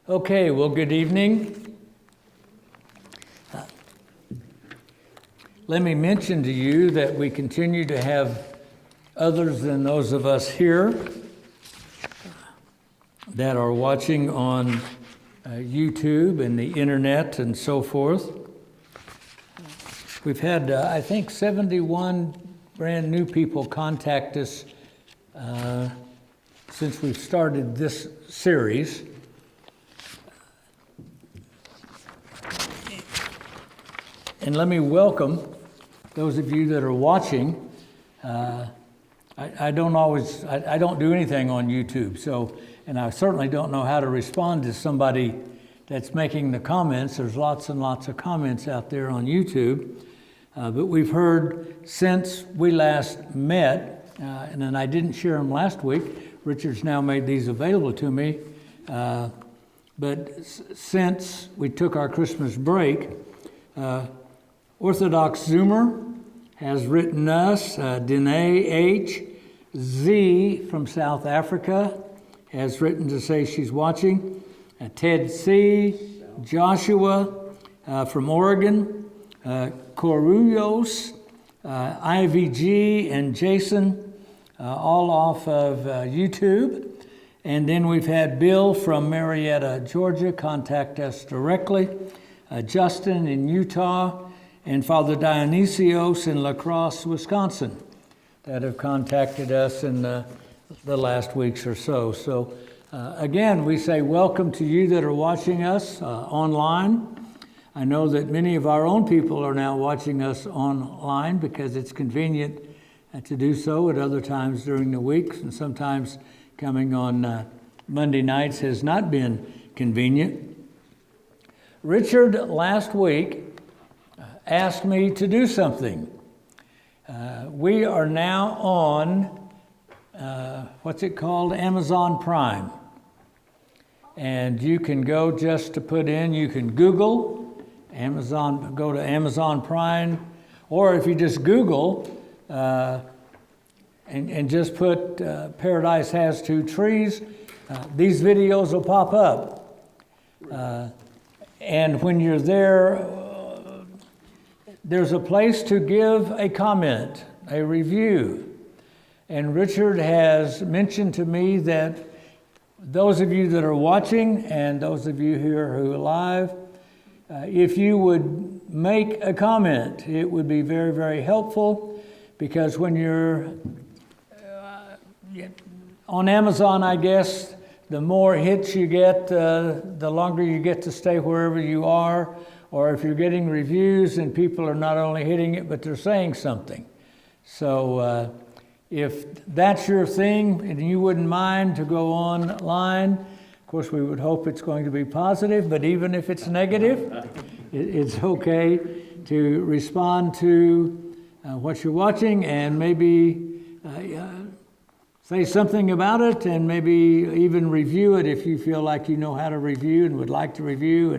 Okay, well, good evening. Let me mention to you that we continue to have others than those of us here that are watching on YouTube and the internet and so forth. We've had, I think, 71 brand new people contact us since we've started this series. And let me welcome those of you that are watching. I don't do anything on YouTube, and I certainly don't know how to respond to somebody that's making the comments. There's lots and lots of comments out there on YouTube. But we've heard since we last met, and then I didn't share them last week. Richard's now made these available to me. But since we took our Christmas break, Orthodox Zoomer has written us, Danae H. Z from South Africa has written to say she's watching. Ted C. Joshua from Oregon. Corullos, IVG, and Jason, all off of YouTube. And then we've had Bill from Marietta, Georgia, contact us directly. Justin in Utah, and Father Dionysios in La Crosse, Wisconsin, that have contacted us in the last weeks or so. So again, we say welcome to you that are watching us online. I know that many of our own people are now watching us online because it's convenient to do so at other times during the week, and sometimes coming on Monday nights has not been convenient. Richard last week asked me to do something. We are now on, what's it called? Amazon Prime. And you can go just to put in, you can Google Amazon, go to Amazon Prime, or if you just Google and just put Paradise Has Two Trees, these videos will pop up. And when you're there, there's a place to give a comment, a review. And Richard has mentioned to me that those of you that are watching and those of you here who are live, if you would make a comment, it would be very, very helpful, because when you're on Amazon, I guess, the more hits you get, the longer you get to stay wherever you are, or if you're getting reviews and people are not only hitting it, but they're saying something. So if that's your thing and you wouldn't mind to go online, of course, we would hope it's going to be positive, but even if it's negative, it's okay to respond to what you're watching and maybe say something about it, and maybe even review it if you feel like you know how to review and would like to review,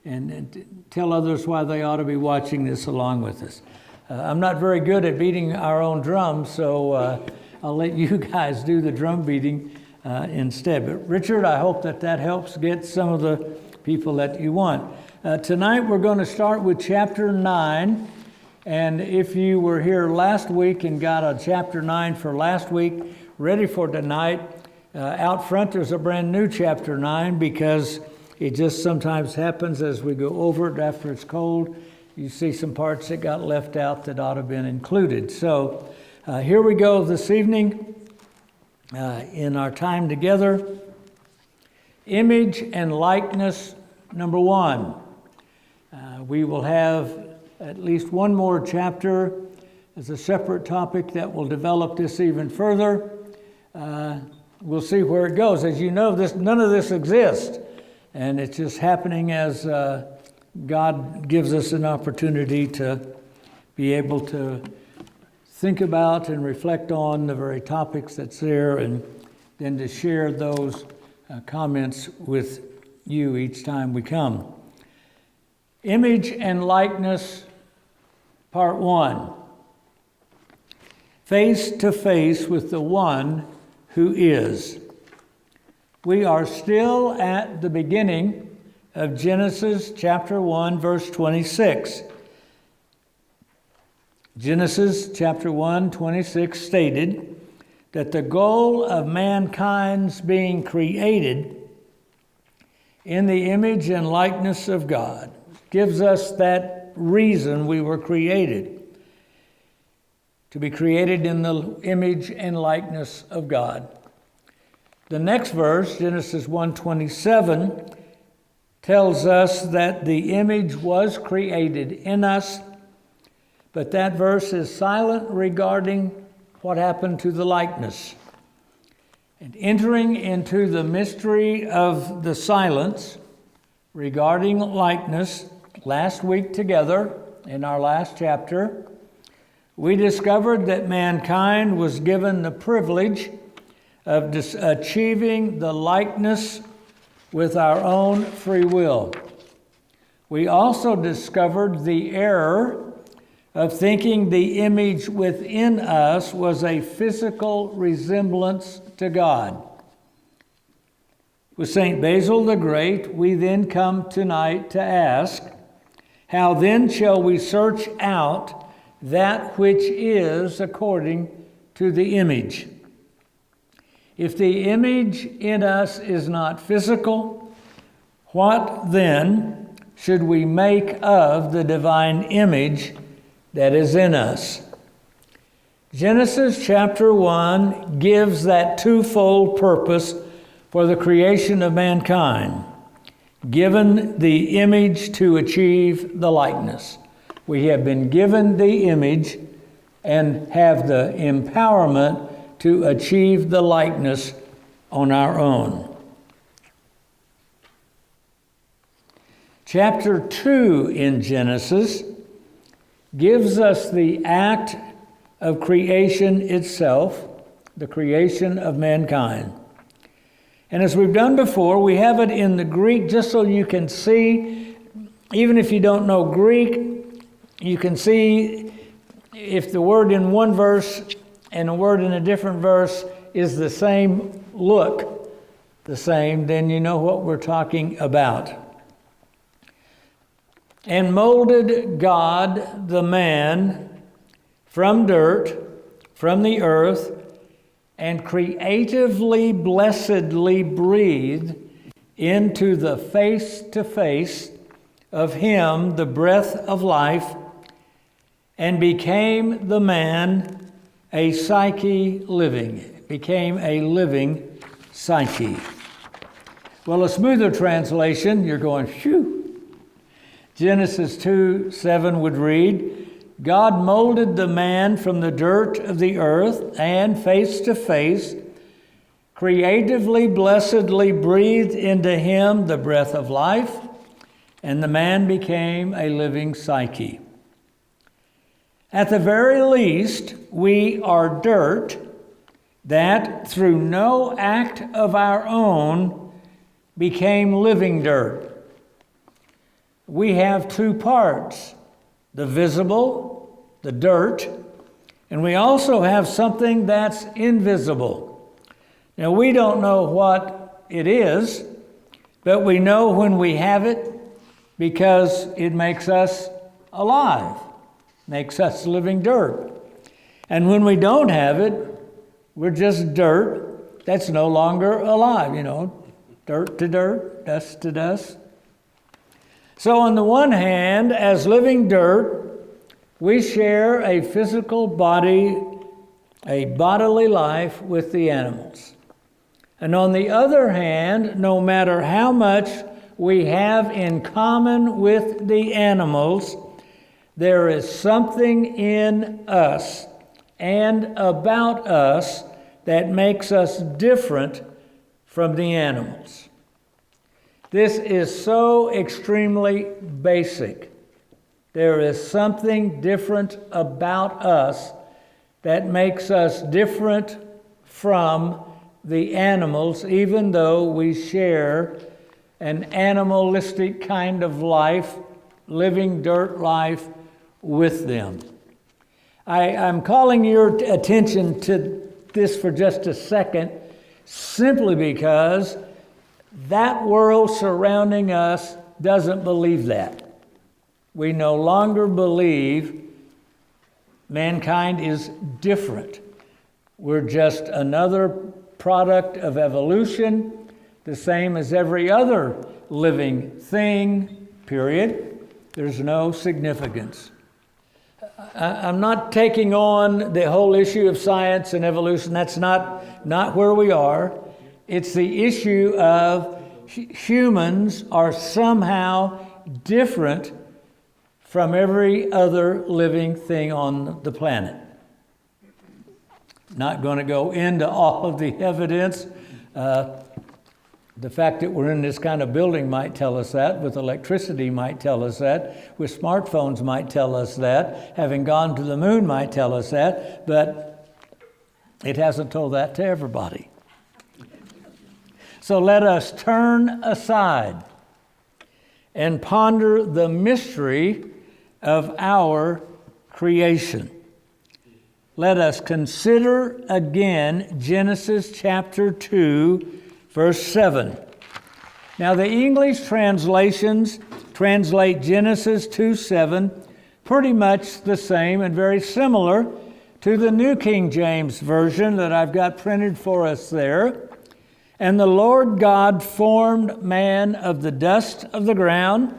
and tell others why they ought to be watching this along with us. I'm not very good at beating our own drums, so I'll let you guys do the drum beating instead. But Richard, I hope that helps get some of the people that you want. Tonight we're going to start with chapter 9. And if you were here last week and got a chapter 9 for last week, ready for tonight, out front there's a brand new chapter 9, because it just sometimes happens as we go over it after it's cold. You see some parts that got left out that ought to have been included. So here we go this evening. In our time together, image and likeness, number 1. We will have at least one more chapter as a separate topic that will develop this even further. We'll see where it goes. As you know, none of this exists, and it's just happening as God gives us an opportunity to be able to think about and reflect on the very topics that's there, and then to share those comments with you each time we come. Image and likeness, part 1. Face to face with the one who is. We are still at the beginning of Genesis chapter 1, verse 26. Genesis chapter 1, 26 stated that the goal of mankind's being created in the image and likeness of God gives us that reason we were created, to be created in the image and likeness of God. The next verse, Genesis 1:27, tells us that the image was created in us, but that verse is silent regarding what happened to the likeness. And entering into the mystery of the silence regarding likeness, last week together in our last chapter, we discovered that mankind was given the privilege of achieving the likeness with our own free will. We also discovered the error of thinking the image within us was a physical resemblance to God. With St. Basil the Great, we then come tonight to ask, how then shall we search out that which is according to the image? If the image in us is not physical, what then should we make of the divine image that is in us? Genesis chapter 1 gives that twofold purpose for the creation of mankind, given the image to achieve the likeness. We have been given the image and have the empowerment to achieve the likeness on our own. Chapter 2 in Genesis gives us the act of creation itself, the creation of mankind. And as we've done before, we have it in the Greek just so you can see, even if you don't know Greek, you can see if the word in one verse and a word in a different verse is the same look, the same, then you know what we're talking about. And molded God the man from dirt, from the earth, and creatively, blessedly breathed into the face-to-face of him the breath of life, and became the man a psyche living, became a living psyche. Well, a smoother translation, you're going, phew. Genesis 2:7 would read, God molded the man from the dirt of the earth and face to face, creatively, blessedly breathed into him the breath of life, and the man became a living psyche. At the very least, we are dirt that, through no act of our own, became living dirt. We have two parts, the visible, the dirt, and we also have something that's invisible. Now, we don't know what it is, but we know when we have it because it makes us alive, makes us living dirt. And when we don't have it, we're just dirt that's no longer alive, dirt to dirt, dust to dust. So on the one hand, as living dirt, we share a physical body, a bodily life with the animals. And on the other hand, no matter how much we have in common with the animals, there is something in us and about us that makes us different from the animals. This is so extremely basic. There is something different about us that makes us different from the animals, even though we share an animalistic kind of life, living dirt life with them. I'm calling your attention to this for just a second, simply because That world surrounding us doesn't believe that. We no longer believe mankind is different. We're just another product of evolution, the same as every other living thing, period. There's no significance. I'm not taking on the whole issue of science and evolution. That's not where we are. It's the issue of humans are somehow different from every other living thing on the planet. Not going to go into all of the evidence. The fact that we're in this kind of building might tell us that. With electricity might tell us that. With smartphones might tell us that. Having gone to the moon might tell us that. But it hasn't told that to everybody. So let us turn aside and ponder the mystery of our creation. Let us consider again Genesis chapter 2, verse 7. Now the English translations translate Genesis 2:7 pretty much the same and very similar to the New King James Version that I've got printed for us there. And the Lord God formed man of the dust of the ground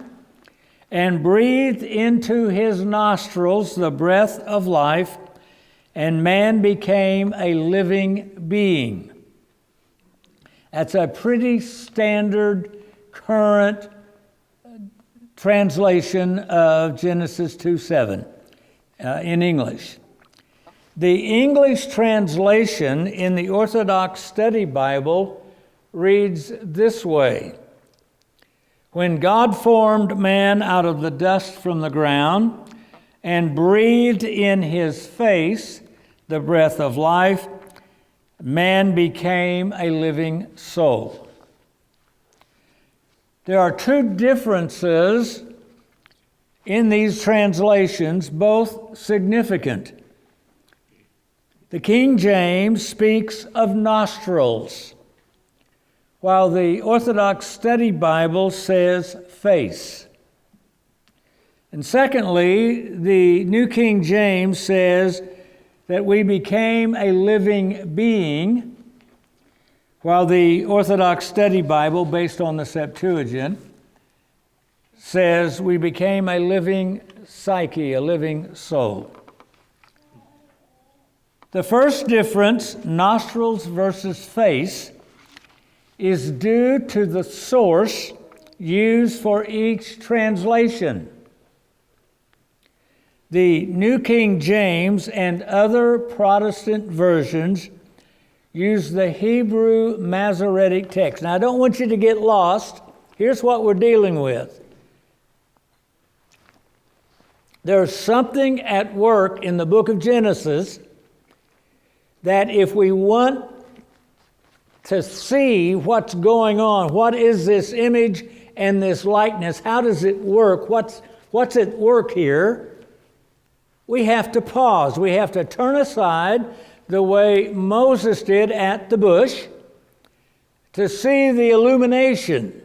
and breathed into his nostrils the breath of life, and man became a living being. That's a pretty standard current translation of Genesis 2:7 in English. The English translation in the Orthodox Study Bible reads this way: When God formed man out of the dust from the ground and breathed in his face the breath of life, man became a living soul. There are two differences in these translations, both significant. The King James speaks of nostrils, while the Orthodox Study Bible says face. And secondly, the New King James says that we became a living being, while the Orthodox Study Bible, based on the Septuagint, says we became a living psyche, a living soul. The first difference, nostrils versus face, is due to the source used for each translation. The New King James and other Protestant versions use the Hebrew Masoretic text. Now, I don't want you to get lost. Here's what we're dealing with. There's something at work in the book of Genesis that if we want to see what's going on, what is this image and this likeness, how does it work, what's at work here, we have to pause. We have to turn aside the way Moses did at the bush to see the illumination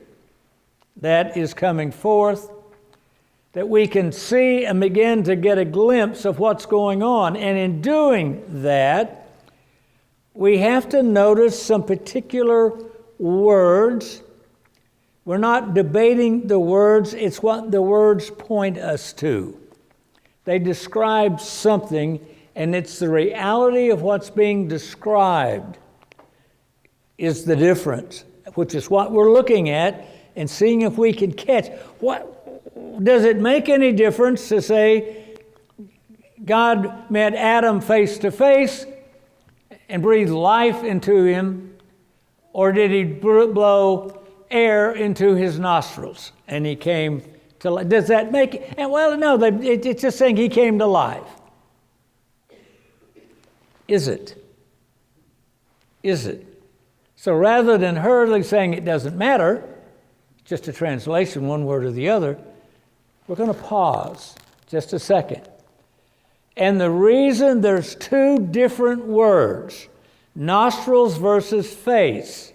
that is coming forth, that we can see and begin to get a glimpse of what's going on. And in doing that, we have to notice some particular words. We're not debating the words, it's what the words point us to. They describe something, and it's the reality of what's being described is the difference, which is what we're looking at and seeing if we can catch. What does it make any difference to say God met Adam face to face and breathed life into him, or did he blow air into his nostrils and he came to life? Does that make it? And well, no, it's just saying he came to life. Is it? Is it? So rather than hurriedly saying it doesn't matter, just a translation, one word or the other, we're going to pause just a second. And the reason there's two different words, nostrils versus face,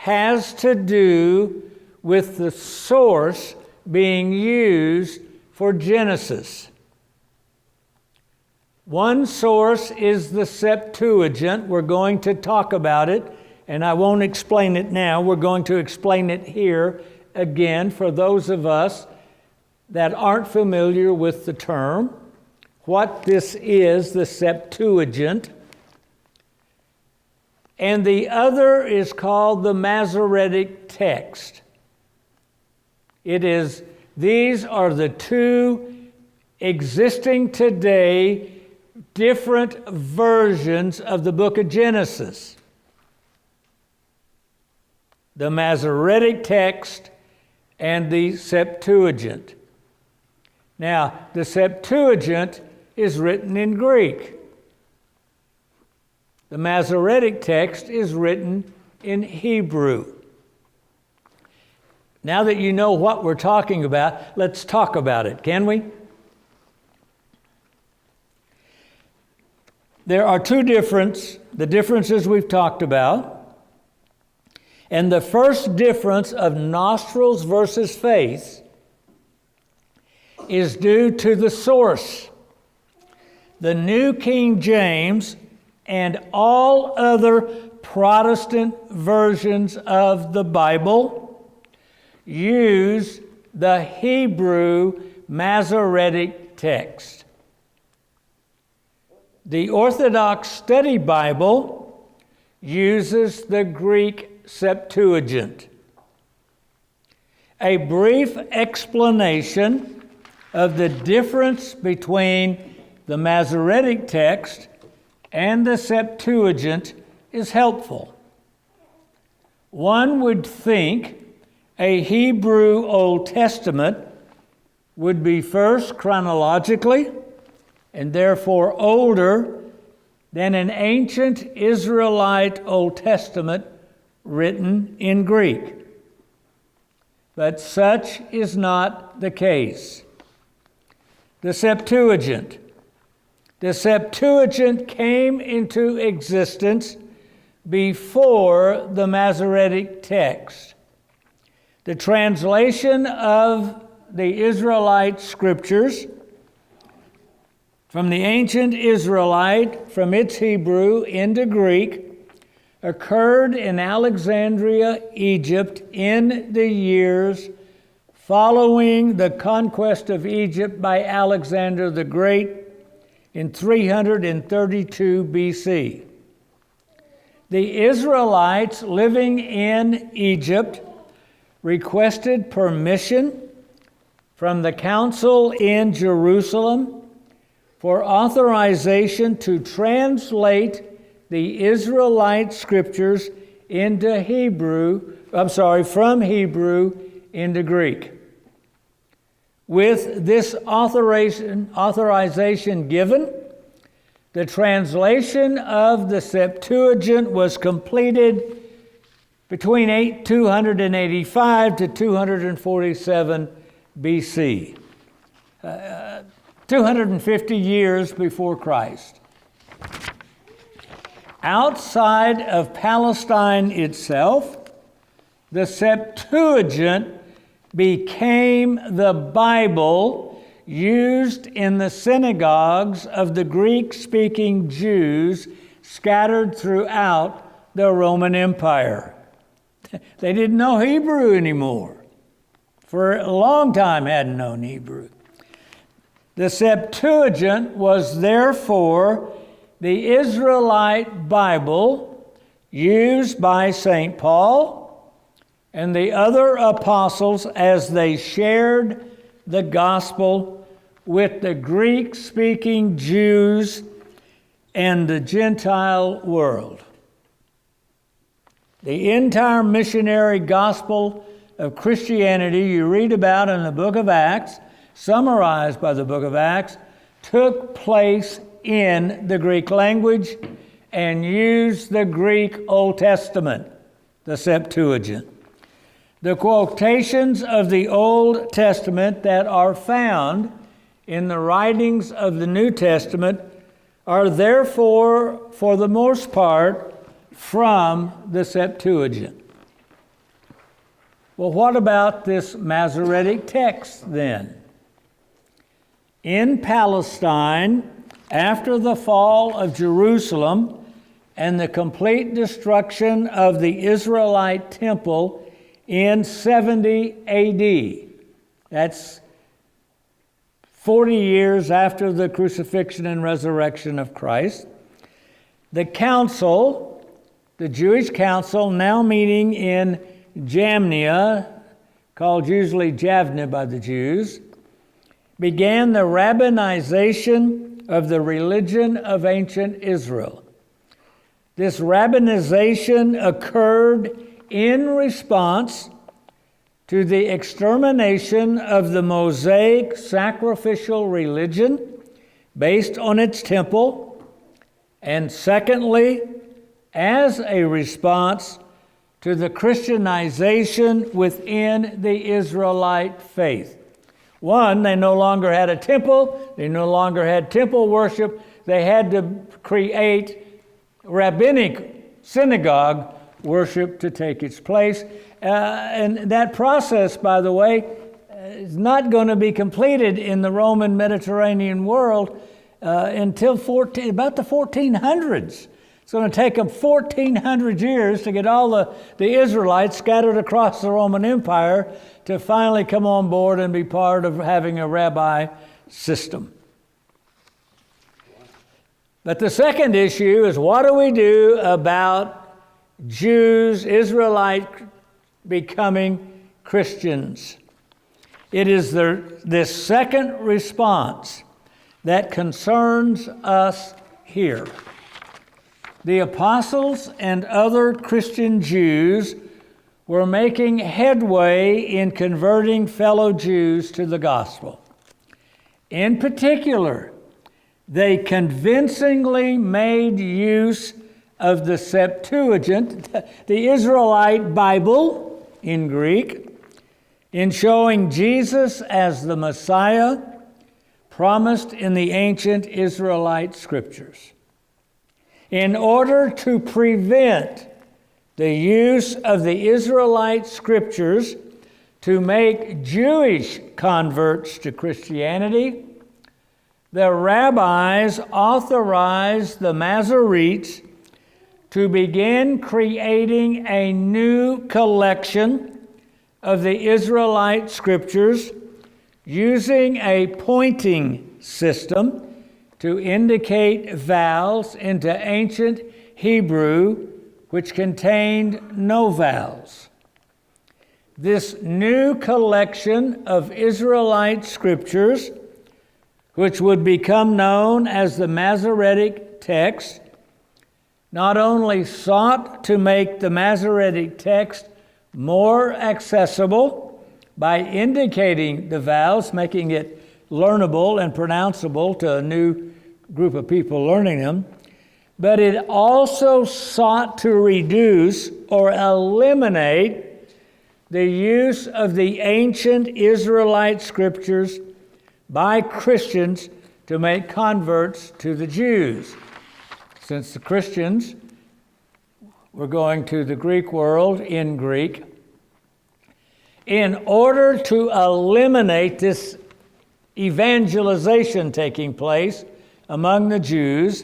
has to do with the source being used for Genesis. One source is the Septuagint. We're going to talk about it, and I won't explain it now. We're going to explain it here again for those of us that aren't familiar with the term. What this is, the Septuagint. And the other is called the Masoretic text. These are the two existing today different versions of the book of Genesis. The Masoretic text and the Septuagint. Now, the Septuagint is written in Greek. The Masoretic text is written in Hebrew. Now that you know what we're talking about, let's talk about it, can we? There are the differences we've talked about. And the first difference of nostrils versus face is due to the source. The New King James and all other Protestant versions of the Bible use the Hebrew Masoretic text. The Orthodox Study Bible uses the Greek Septuagint. A brief explanation of the difference between the Masoretic text and the Septuagint is helpful. One would think a Hebrew Old Testament would be first chronologically and therefore older than an ancient Israelite Old Testament written in Greek. But such is not the case. The Septuagint. The Septuagint came into existence before the Masoretic text. The translation of the Israelite scriptures from the ancient Israelite, from its Hebrew into Greek, occurred in Alexandria, Egypt, in the years following the conquest of Egypt by Alexander the Great in 332 BC. The Israelites living in Egypt requested permission from the council in Jerusalem for authorization to translate the Israelite scriptures into from Hebrew into Greek. With this authorization given, the translation of the Septuagint was completed between 285 to 247 BC, 250 years before Christ. Outside of Palestine itself, the Septuagint became the Bible used in the synagogues of the Greek-speaking Jews scattered throughout the Roman Empire. They didn't know Hebrew anymore. For a long time hadn't known Hebrew. The Septuagint was therefore the Israelite Bible used by St. Paul and the other apostles as they shared the gospel with the Greek-speaking Jews and the Gentile world. The entire missionary gospel of Christianity you read about in the book of Acts, summarized by the book of Acts, took place in the Greek language and used the Greek Old Testament, the Septuagint. The quotations of the Old Testament that are found in the writings of the New Testament are therefore, for the most part, from the Septuagint. Well, what about this Masoretic text then? In Palestine, after the fall of Jerusalem and the complete destruction of the Israelite temple in 70 AD, that's 40 years after the crucifixion and resurrection of Christ, the council, the Jewish council, now meeting in Jamnia, called usually Javne by the Jews, began the rabbinization of the religion of ancient Israel. This rabbinization occurred in response to the extermination of the Mosaic sacrificial religion based on its temple, and secondly, as a response to the Christianization within the Israelite faith. One, they no longer had a temple, they no longer had temple worship, they had to create rabbinic synagogue worship to take its place. And that process, by the way, is not going to be completed in the Roman Mediterranean world until about the 1400s. It's going to take them 1,400 years to get all the Israelites scattered across the Roman Empire to finally come on board and be part of having a rabbi system. But the second issue is, what do we do about Jews, Israelite becoming Christians? It is this second response that concerns us here. The apostles and other Christian Jews were making headway in converting fellow Jews to the gospel. In particular, they convincingly made use of the Septuagint, the Israelite Bible in Greek, in showing Jesus as the Messiah promised in the ancient Israelite scriptures. In order to prevent the use of the Israelite scriptures to make Jewish converts to Christianity, the rabbis authorized the Masoretes to begin creating a new collection of the Israelite scriptures using a pointing system to indicate vowels into ancient Hebrew, which contained no vowels. This new collection of Israelite scriptures, which would become known as the Masoretic text, not only sought to make the Masoretic text more accessible by indicating the vowels, making it learnable and pronounceable to a new group of people learning them, but it also sought to reduce or eliminate the use of the ancient Israelite scriptures by Christians to make converts to the Jews. Since the Christians were going to the Greek world in Greek, in order to eliminate this evangelization taking place among the Jews,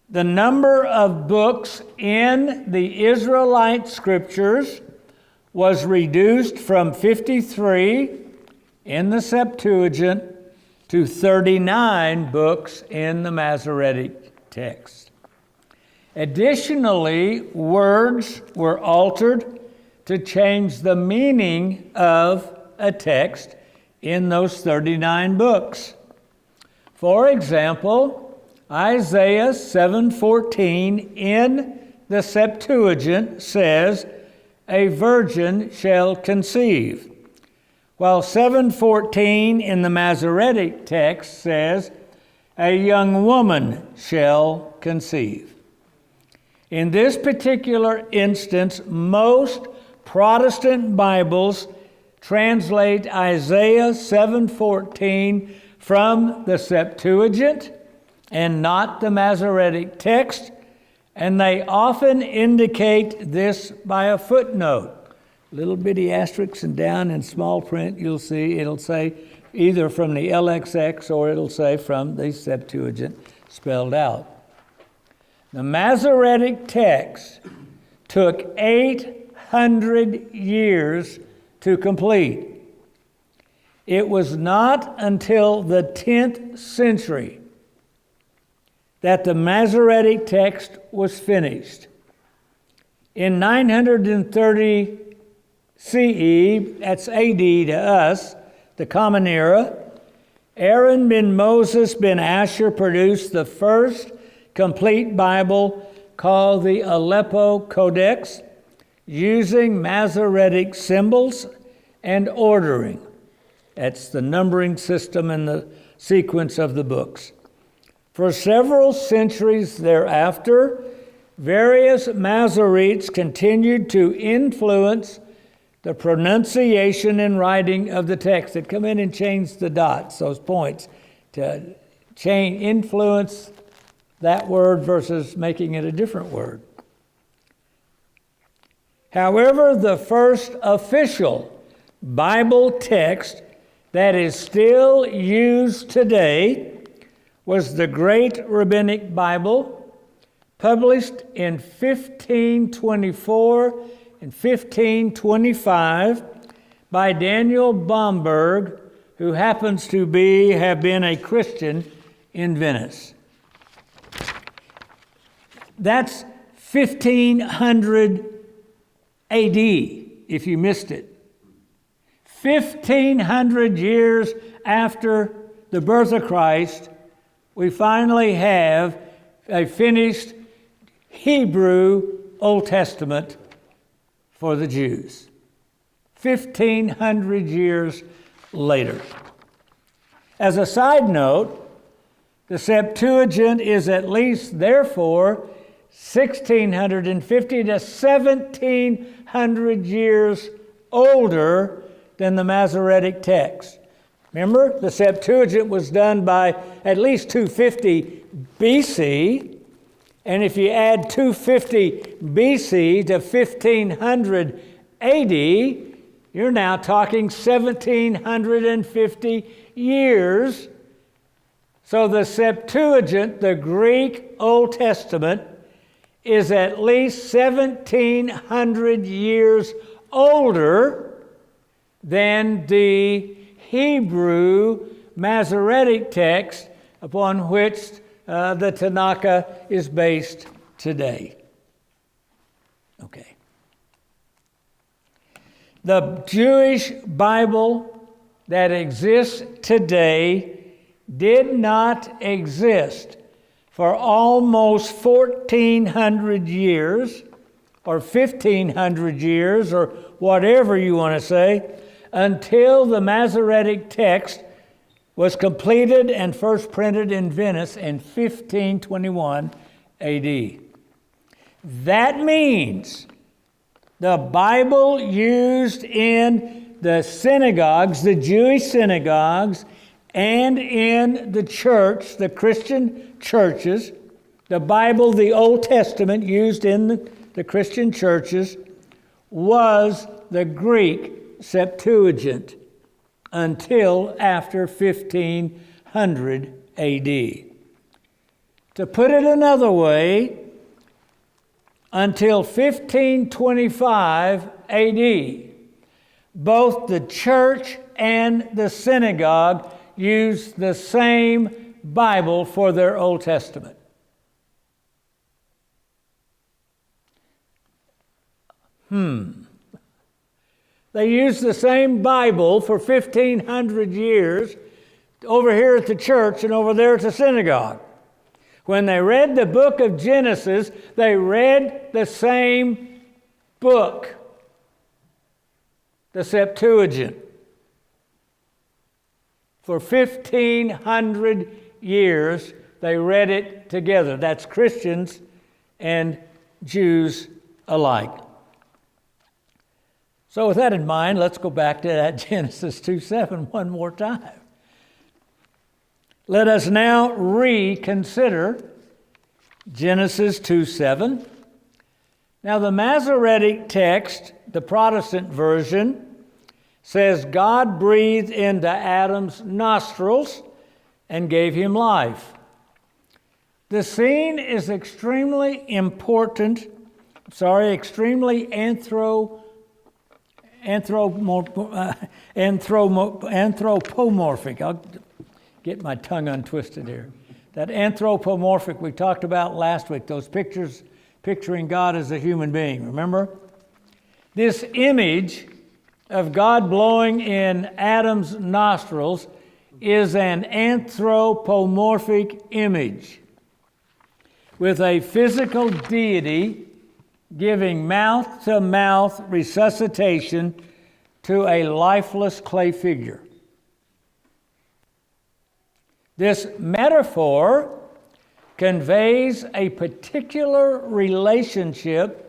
the number of books in the Israelite scriptures was reduced from 53 in the Septuagint to 39 books in the Masoretic text. Additionally, words were altered to change the meaning of a text in those 39 books. For example, Isaiah 7:14 in the Septuagint says, "A virgin shall conceive," while 7:14 in the Masoretic text says, "A young woman shall conceive." In this particular instance, most Protestant Bibles translate Isaiah 7:14 from the Septuagint and not the Masoretic text, and they often indicate this by a footnote. little bitty asterisks, and down in small print you'll see it'll say either from the LXX or it'll say from the Septuagint spelled out. The Masoretic text took 800 years to complete. It was not until the 10th century that the Masoretic text was finished. In 930 CE, that's AD to us, the Common Era, Aaron ben Moses ben Asher produced the first complete Bible called the Aleppo Codex, using Masoretic symbols and ordering. That's the numbering system and the sequence of the books. For several centuries thereafter, various Masoretes continued to influence the pronunciation and writing of the text. They'd come in and change the dots, those points, to influence that word versus making it a different word. However, the first official Bible text that is still used today was the Great Rabbinic Bible, published in 1524 and 1525 by Daniel Bomberg, who happens to have been a Christian in Venice. That's 1500 AD, if you missed it. 1500 years after the birth of Christ, we finally have a finished Hebrew Old Testament for the Jews. 1500 years later. As a side note, the Septuagint is at least, therefore, 1650 to 1700 years older than the Masoretic text. Remember, the Septuagint was done by at least 250 BC, and if you add 250 BC to 1500 AD, you're now talking 1750 years. So the Septuagint, the Greek Old Testament, is at least 1700 years older than the Hebrew Masoretic text upon which the Tanakh is based today. Okay. The Jewish Bible that exists today did not exist for almost 1,400 years, or 1,500 years, or whatever you want to say, until the Masoretic text was completed and first printed in Venice in 1521 AD. That means the Bible used in the synagogues, the Jewish synagogues, and in the church, the Christian churches, the Bible, the Old Testament used in the Christian churches, was the Greek Septuagint until after 1500 AD. To put it another way, until 1525 AD, both the church and the synagogue used the same Bible for their Old Testament. They used the same Bible for 1,500 years over here at the church and over there at the synagogue. When they read the book of Genesis, they read the same book, the Septuagint. For 1,500 years, they read it together. That's Christians and Jews alike. So with that in mind, let's go back to that Genesis 2:7 one more time. Let us now reconsider Genesis 2:7. Now the Masoretic text the Protestant version, says God breathed into Adam's nostrils and gave him life. The scene is extremely important, extremely anthropomorphic. I'll get my tongue untwisted here. That anthropomorphic we talked about last week, those pictures picturing God as a human being, remember? This image of God blowing in Adam's nostrils is an anthropomorphic image with a physical deity giving mouth-to-mouth resuscitation to a lifeless clay figure. This metaphor conveys a particular relationship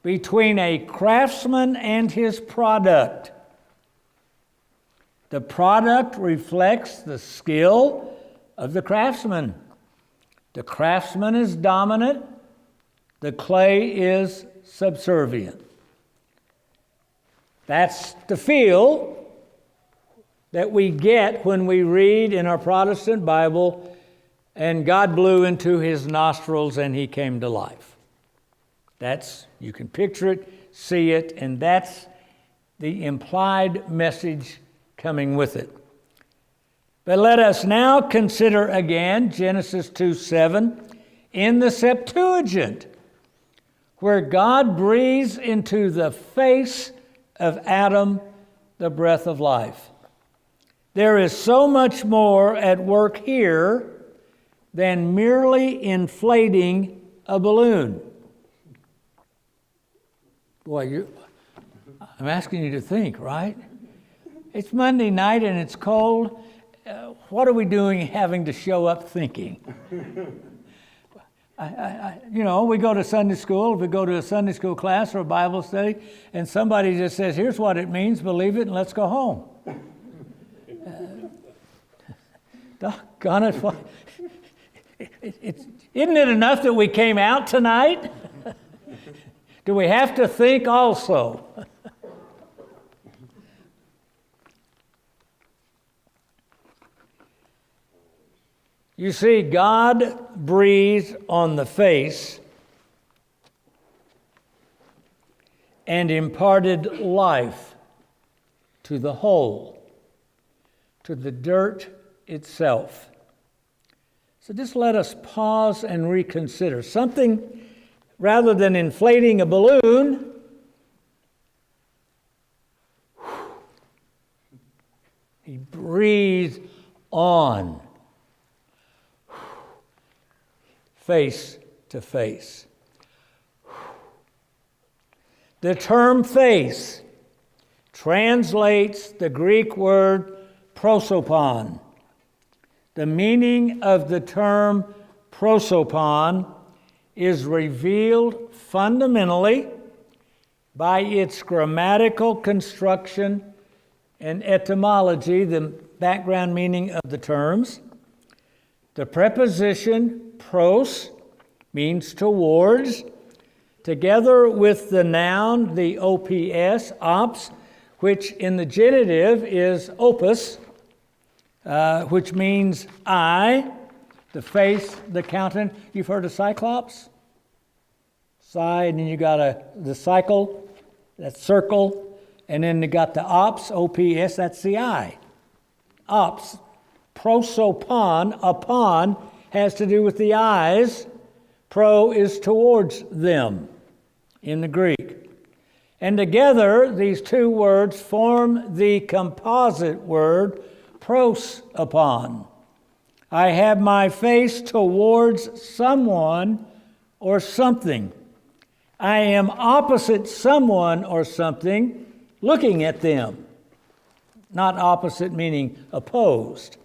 between a craftsman and his product. The product reflects the skill of the craftsman. The craftsman is dominant, the clay is subservient. That's the feel that we get when we read in our Protestant Bible, and God blew into his nostrils and he came to life. You can picture it, see it, and that's the implied message coming with it. But let us now consider again Genesis 2:7 in the Septuagint, where God breathes into the face of Adam the breath of life. There is so much more at work here than merely inflating a balloon. Boy, I'm asking you to think, right? It's Monday night and it's cold. What are we doing having to show up thinking? We go to Sunday school, we go to a Sunday school class or a Bible study, and somebody just says, here's what it means, believe it, and let's go home. Doggone it. Isn't it enough that we came out tonight? Do we have to think also? You see, God breathed on the face and imparted life to the whole, to the dirt itself. So just let us pause and reconsider. Something, rather than inflating a balloon, he breathed on. Face to face. The term face translates the Greek word prosopon. The meaning of the term prosopon is revealed fundamentally by its grammatical construction and etymology, the background meaning of the terms. The preposition pros means towards, together with the noun, the ops, which in the genitive is opus, which means eye, the face, the countenance. You've heard of Cyclops? And then you got the cycle, that circle, and then you got the ops, that's the eye. Ops, prosopon, upon, has to do with the eyes. Pro is towards them in the Greek. And together, these two words form the composite word prosopon. I have my face towards someone or something. I am opposite someone or something, looking at them. Not opposite meaning opposed.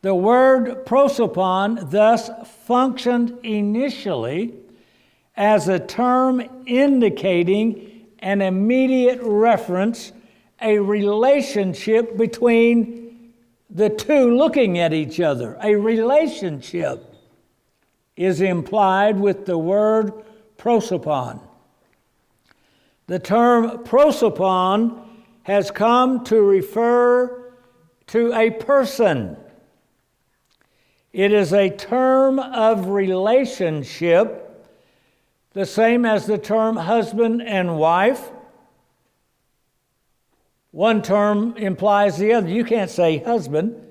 The word prosopon thus functioned initially as a term indicating an immediate reference, a relationship between the two looking at each other. A relationship is implied with the word prosopon. The term prosopon has come to refer to a person. It is a term of relationship, the same as the term husband and wife. One term implies the other. You can't say husband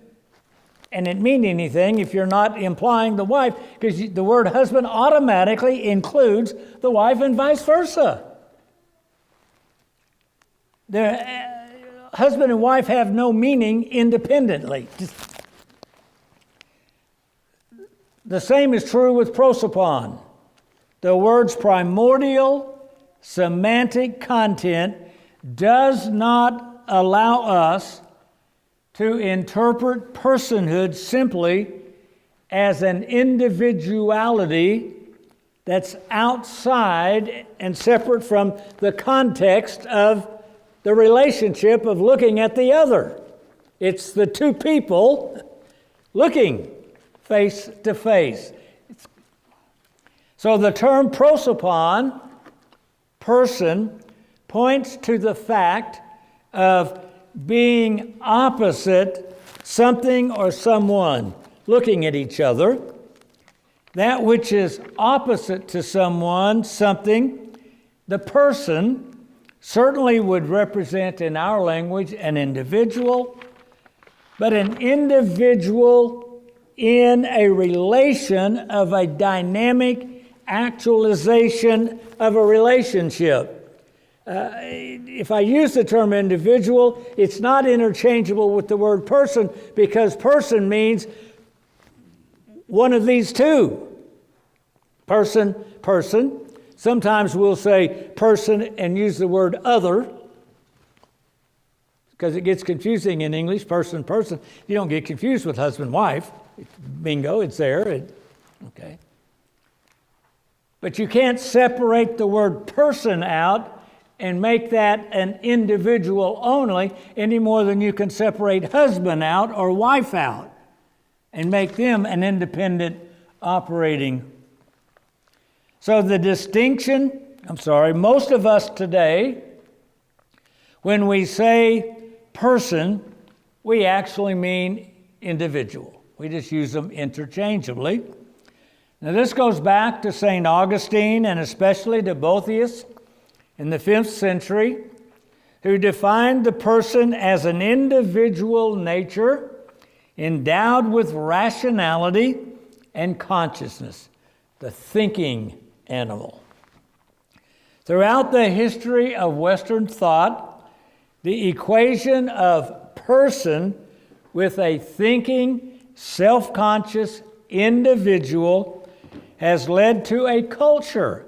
and it mean anything if you're not implying the wife, because the word husband automatically includes the wife and vice versa. Husband and wife have no meaning independently. The same is true with prosopon. The word's primordial semantic content does not allow us to interpret personhood simply as an individuality that's outside and separate from the context of the relationship of looking at the other. It's the two people looking face to face. So the term prosopon, person, points to the fact of being opposite something or someone, looking at each other. That which is opposite to someone, something, the person, certainly would represent in our language an individual, but an individual in a relation of a dynamic actualization of a relationship. If I use the term individual, it's not interchangeable with the word person, because person means one of these two. Person, person. Sometimes we'll say person and use the word other, because it gets confusing in English, person, person. You don't get confused with husband, wife. Bingo, it's there. Okay. But you can't separate the word person out and make that an individual only any more than you can separate husband out or wife out and make them an independent operating. So the distinction, most of us today, when we say person, we actually mean individual. We just use them interchangeably. Now this goes back to St. Augustine and especially to Boethius in the 5th century, who defined the person as an individual nature endowed with rationality and consciousness, the thinking animal. Throughout the history of Western thought, the equation of person with a thinking, self-conscious individual has led to a culture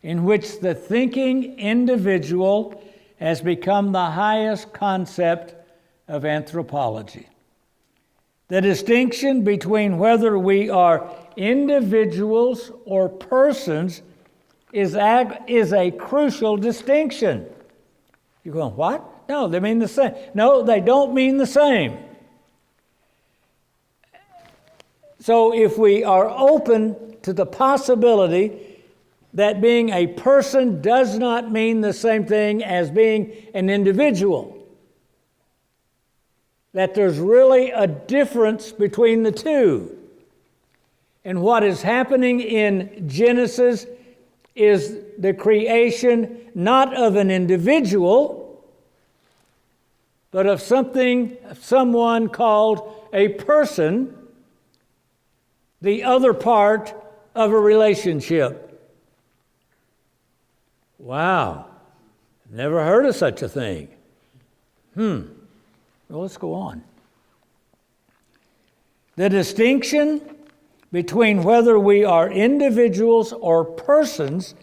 in which the thinking individual has become the highest concept of anthropology. The distinction between whether we are individuals or persons is a crucial distinction. You're going, what? No, they mean the same. No, they don't mean the same. So if we are open to the possibility that being a person does not mean the same thing as being an individual, that there's really a difference between the two. And what is happening in Genesis is the creation not of an individual, but of someone called a person, the other part of a relationship. Wow, never heard of such a thing. Well, let's go on. The distinction between whether we are individuals or persons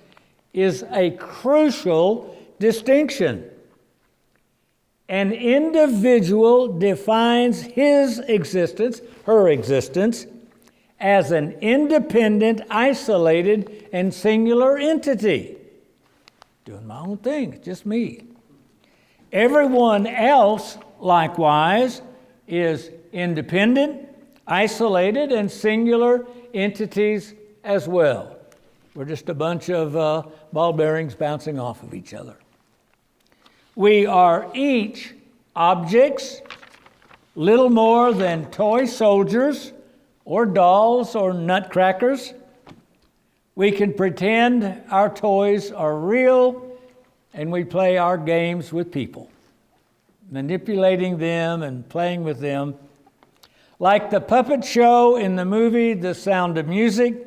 is a crucial distinction. An individual defines his existence, her existence, as an independent, isolated, and singular entity. Doing my own thing, it's just me. Everyone else, likewise, is independent, isolated, and singular entities as well. We're just a bunch of ball bearings bouncing off of each other. We are each objects, little more than toy soldiers or dolls or nutcrackers. We can pretend our toys are real, and we play our games with people, manipulating them and playing with them. Like the puppet show in the movie The Sound of Music,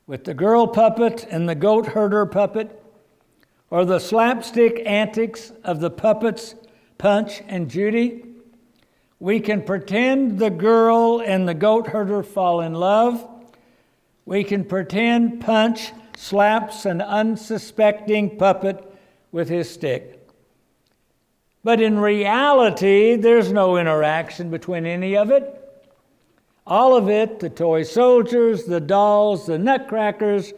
with the girl puppet and the goat herder puppet, or the slapstick antics of the puppets Punch and Judy. We can pretend the girl and the goat herder fall in love. We can pretend Punch slaps an unsuspecting puppet with his stick. But in reality, there's no interaction between any of it. All of it, the toy soldiers, the dolls, the nutcrackers,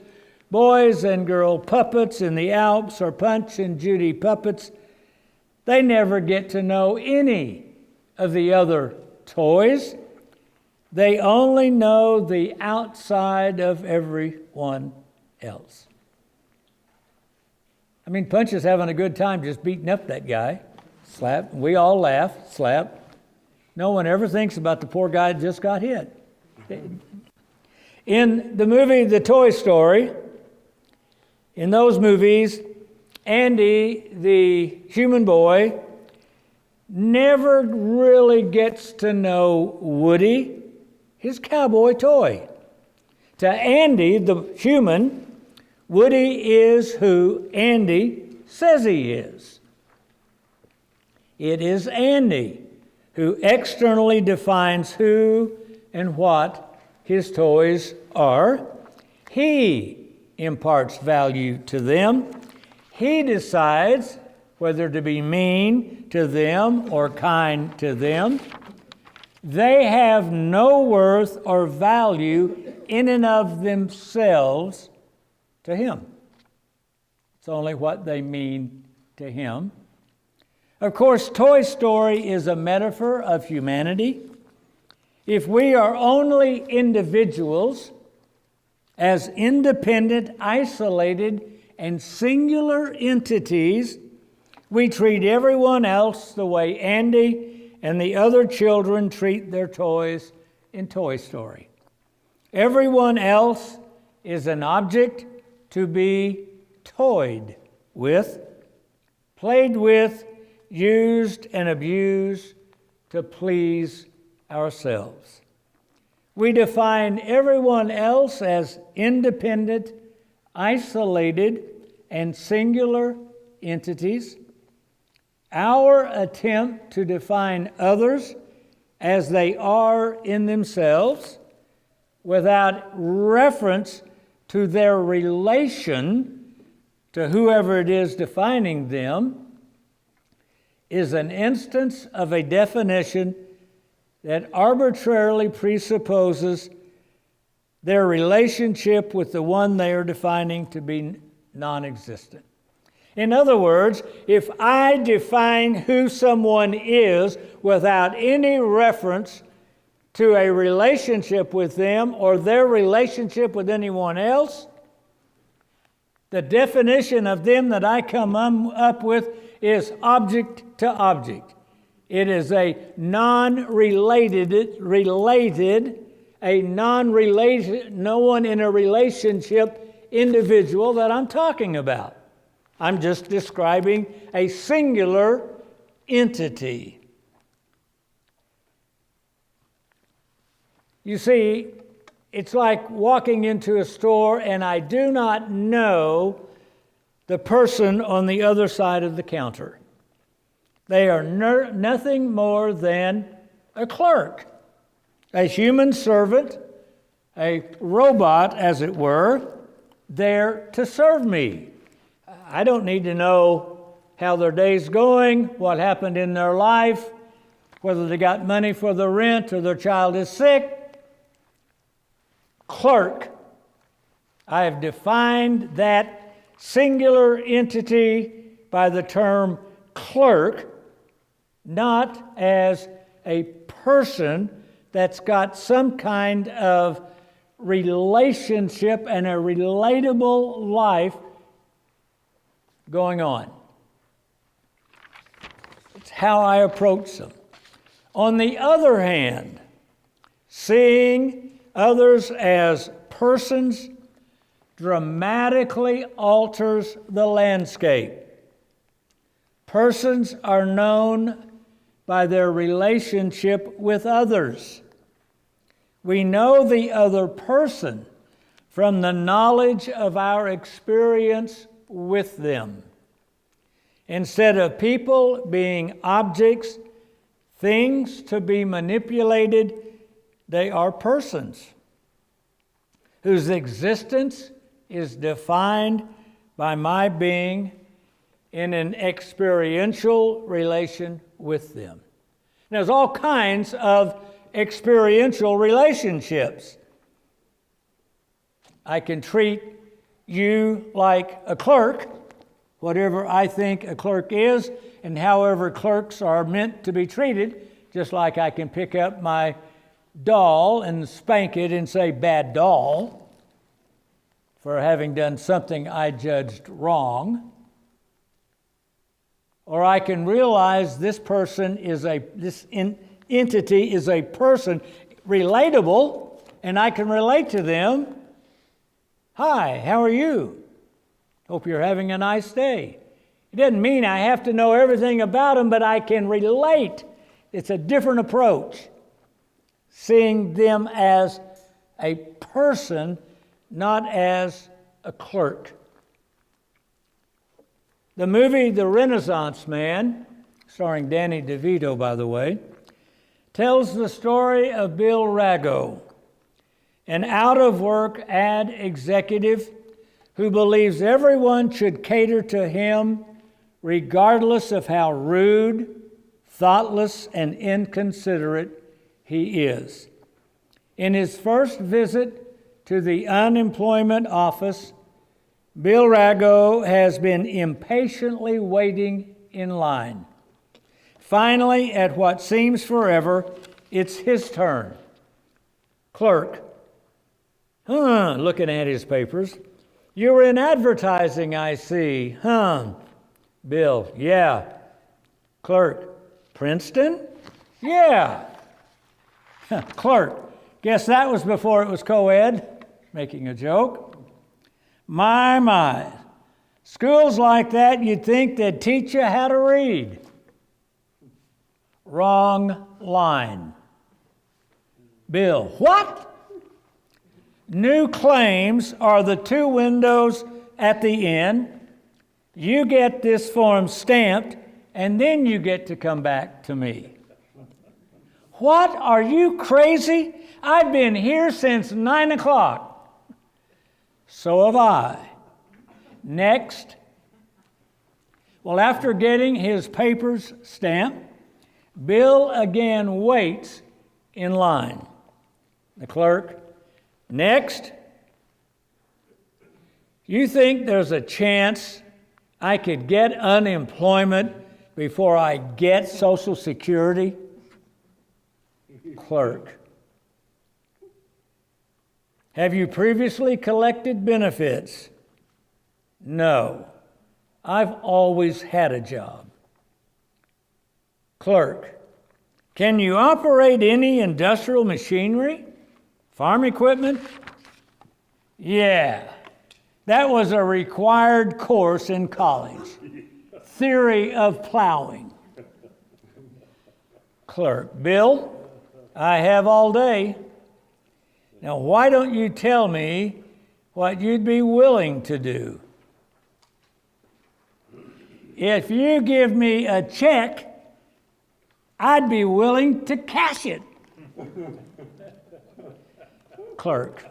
boys and girl puppets in the Alps, or Punch and Judy puppets, they never get to know any of the other toys. They only know the outside of everyone else. I mean, Punch is having a good time just beating up that guy. Slap. We all laugh, slap. No one ever thinks about the poor guy that just got hit. In the movie The Toy Story, in those movies, Andy, the human boy, never really gets to know Woody, his cowboy toy. To Andy, the human, Woody is who Andy says he is. It is Andy who externally defines who and what his toys are. He imparts value to them. He decides whether to be mean to them or kind to them. They have no worth or value in and of themselves to him. It's only what they mean to him. Of course, Toy Story is a metaphor of humanity. If we are only individuals, as independent, isolated, and singular entities, we treat everyone else the way Andy and the other children treat their toys in Toy Story. Everyone else is an object to be toyed with, played with, used and abused to please ourselves. We define everyone else as independent, isolated, and singular entities. Our attempt to define others as they are in themselves, without reference to their relation to whoever it is defining them, is an instance of a definition that arbitrarily presupposes their relationship with the one they are defining to be non-existent. In other words, if I define who someone is without any reference to a relationship with them or their relationship with anyone else, the definition of them that I come up with is object to object. It is a non-related, no one in a relationship individual that I'm talking about. I'm just describing a singular entity. You see, it's like walking into a store and I do not know the person on the other side of the counter. They are nothing more than a clerk, a human servant, a robot, as it were, there to serve me. I don't need to know how their day's going, what happened in their life, whether they got money for the rent or their child is sick. Clerk. I have defined that singular entity by the term clerk, not as a person that's got some kind of relationship and a relatable life going on. how I approach them. On the other hand, seeing others as persons dramatically alters the landscape. Persons are known by their relationship with others. We know the other person from the knowledge of our experience with them. Instead of people being objects, things to be manipulated, they are persons whose existence is defined by my being in an experiential relation with them. There's all kinds of experiential relationships. I can treat you like a clerk, whatever I think a clerk is, and however clerks are meant to be treated, just like I can pick up my doll and spank it and say, "Bad doll," for having done something I judged wrong. Or I can realize this entity is a person, relatable, and I can relate to them. "Hi, how are you? Hope you're having a nice day." It doesn't mean I have to know everything about them, but I can relate. It's a different approach. Seeing them as a person, not as a clerk. The movie The Renaissance Man, starring Danny DeVito, by the way, tells the story of Bill Rago, an out-of-work ad executive who believes everyone should cater to him regardless of how rude, thoughtless, and inconsiderate he is. In his first visit to the unemployment office, Bill Rago has been impatiently waiting in line. Finally, at what seems forever, it's his turn. "Clerk, looking at his papers. You were in advertising, I see. Bill, yeah. Clerk, Princeton? Yeah. Clerk, guess that was before it was co-ed. Making a joke. My. Schools like that, you'd think they'd teach you how to read. Wrong line. Bill, what? New claims are the two windows at the end. You get this form stamped, and then you get to come back to me. What? Are you crazy? I've been here since 9 o'clock. So have I. Next. Well, after getting his papers stamped, Bill again waits in line. The clerk, next. You think there's a chance I could get unemployment before I get Social Security? Clerk, have you previously collected benefits? No, I've always had a job. Clerk, can you operate any industrial machinery? Farm equipment? Yeah, that was a required course in college. Theory of plowing. Clerk, Bill, I have all day. Now, why don't you tell me what you'd be willing to do? If you give me a check, I'd be willing to cash it. Clerk,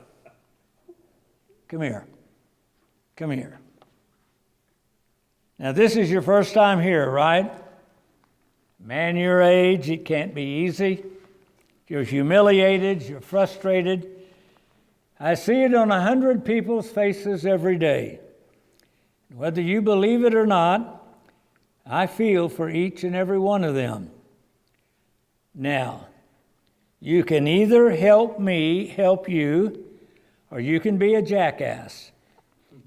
come here. Come here. Now, this is your first time here, right? Man your age, it can't be easy. You're humiliated, you're frustrated. I see it on 100 people's faces every day. Whether you believe it or not, I feel for each and every one of them. Now, you can either help me help you, or you can be a jackass,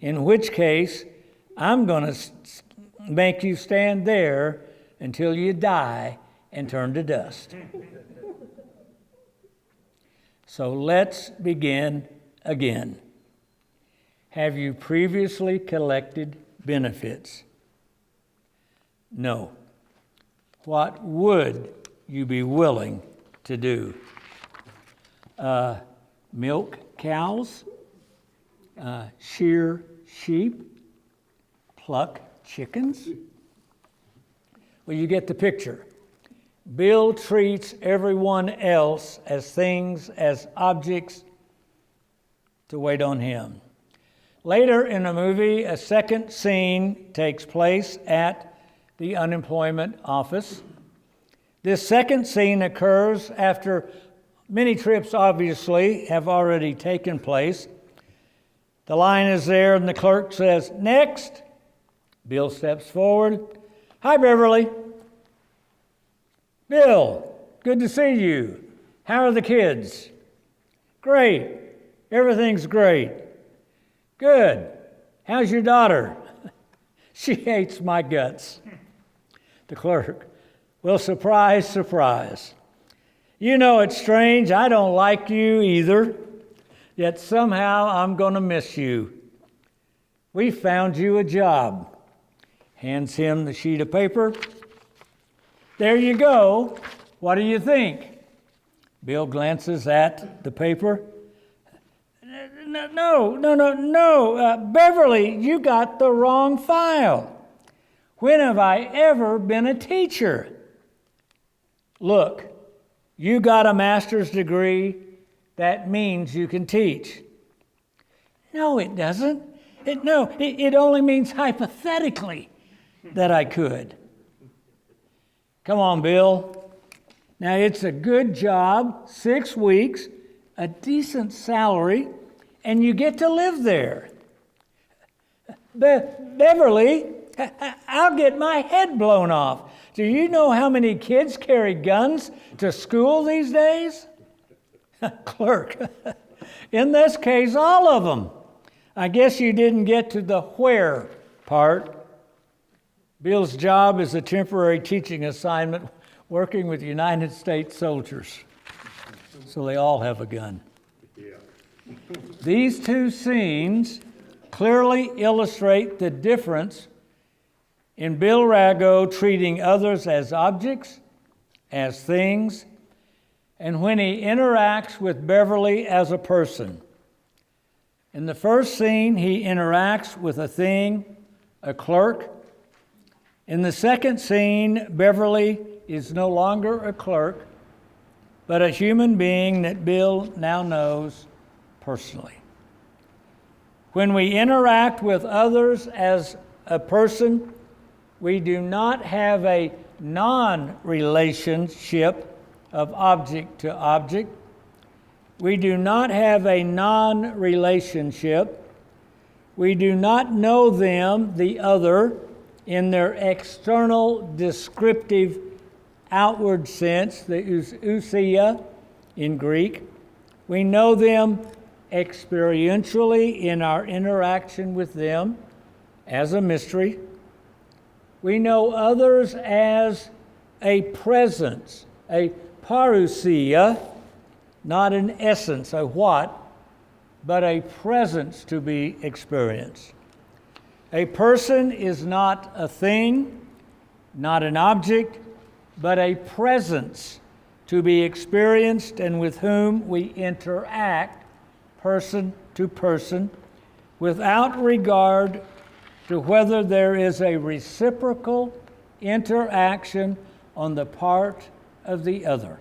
in which case I'm going to make you stand there until you die and turn to dust. So let's begin again. Have you previously collected benefits? No. What would you be willing to do? Milk cows, shear sheep, pluck chickens? Well, you get the picture. Bill treats everyone else as things, as objects to wait on him. Later in the movie, a second scene takes place at the unemployment office. This second scene occurs after many trips, obviously, have already taken place. The line is there, and the clerk says, "Next." Bill steps forward. "Hi, Beverly." "Bill, good to see you. How are the kids?" "Great. Everything's great." "Good. How's your daughter?" "She hates my guts." The clerk, "Well, surprise, surprise. You know it's strange. I don't like you either. Yet somehow I'm going to miss you. We found you a job." Hands him the sheet of paper. "There you go. What do you think?" Bill glances at the paper. No. Beverly, you got the wrong file. When have I ever been a teacher? Look, you got a master's degree. That means you can teach. No, it doesn't. It only means hypothetically that I could. Come on, Bill. Now, it's a good job, 6 weeks, a decent salary, and you get to live there. Beverly, I'll get my head blown off. Do you know how many kids carry guns to school these days? Clerk, in this case, all of them. I guess you didn't get to the where part. Bill's job is a temporary teaching assignment working with United States soldiers. So they all have a gun. These two scenes clearly illustrate the difference in Bill Rago treating others as objects, as things, and when he interacts with Beverly as a person. In the first scene, he interacts with a thing, a clerk. In the second scene, Beverly is no longer a clerk, but a human being that Bill now knows personally. When we interact with others as a person, we do not have a non-relationship of object to object. We do not have a non-relationship. We do not know them, the other, in their external descriptive outward sense, the ousia in Greek. We know them experientially in our interaction with them as a mystery. We know others as a presence, a parousia, not an essence, a what, but a presence to be experienced. A person is not a thing, not an object, but a presence to be experienced and with whom we interact person to person without regard to whether there is a reciprocal interaction on the part of the other.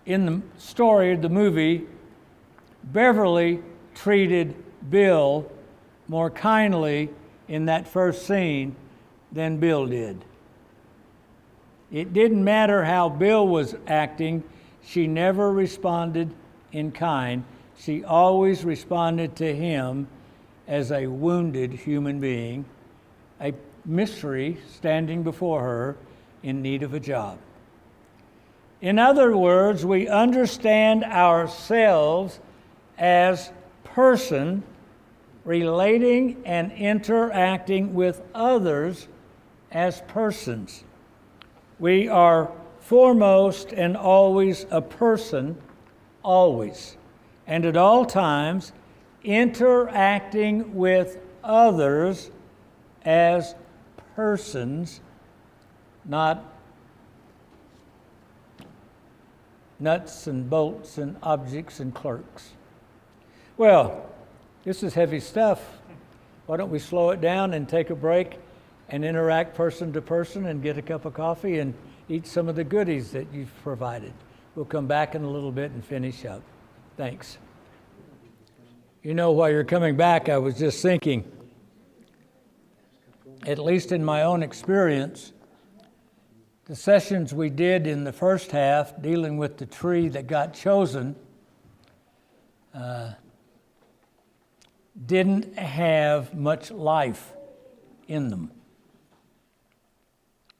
In the story, the movie, Beverly treated Bill more kindly in that first scene than Bill did. It didn't matter how Bill was acting, she never responded in kind. She always responded to him as a wounded human being, a mystery standing before her in need of a job. In other words, we understand ourselves as person relating and interacting with others as persons. We are foremost and always a person, always, and at all times interacting with others as persons, not nuts and bolts and objects and clerks. Well, this is heavy stuff. Why don't we slow it down and take a break and interact person to person and get a cup of coffee and eat some of the goodies that you've provided. We'll come back in a little bit and finish up. Thanks. You know, while you're coming back, I was just thinking, at least in my own experience, the sessions we did in the first half dealing with the tree that got chosen didn't have much life in them.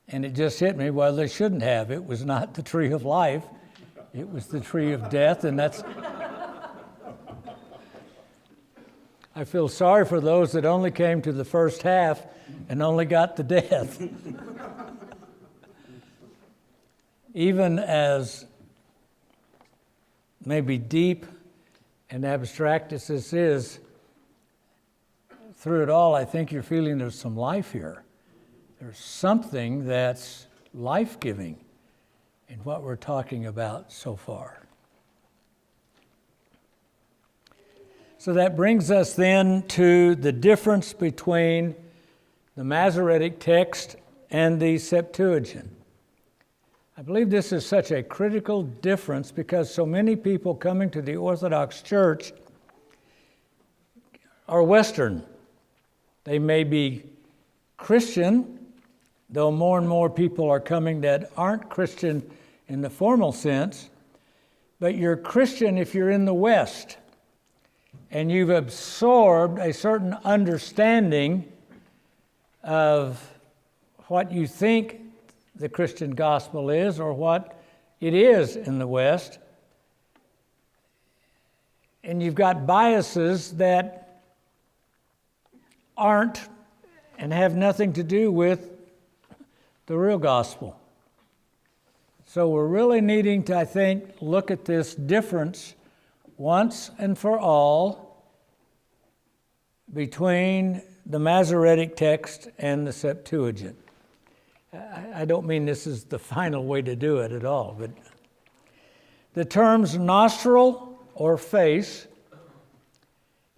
And it just hit me, well, they shouldn't have. It was not the tree of life. It was the tree of death, and that's... I feel sorry for those that only came to the first half and only got the death. Even as maybe deep and abstract as this is, through it all, I think you're feeling there's some life here. There's something that's life-giving in what we're talking about so far. So that brings us then to the difference between the Masoretic text and the Septuagint. I believe this is such a critical difference because so many people coming to the Orthodox Church are Western. They may be Christian, though more and more people are coming that aren't Christian in the formal sense, but you're Christian if you're in the West and you've absorbed a certain understanding of what you think the Christian gospel is or what it is in the West, and you've got biases that aren't and have nothing to do with the real gospel. So we're really needing to, I think, look at this difference once and for all between the Masoretic text and the Septuagint. I don't mean this is the final way to do it at all, but the terms nostril or face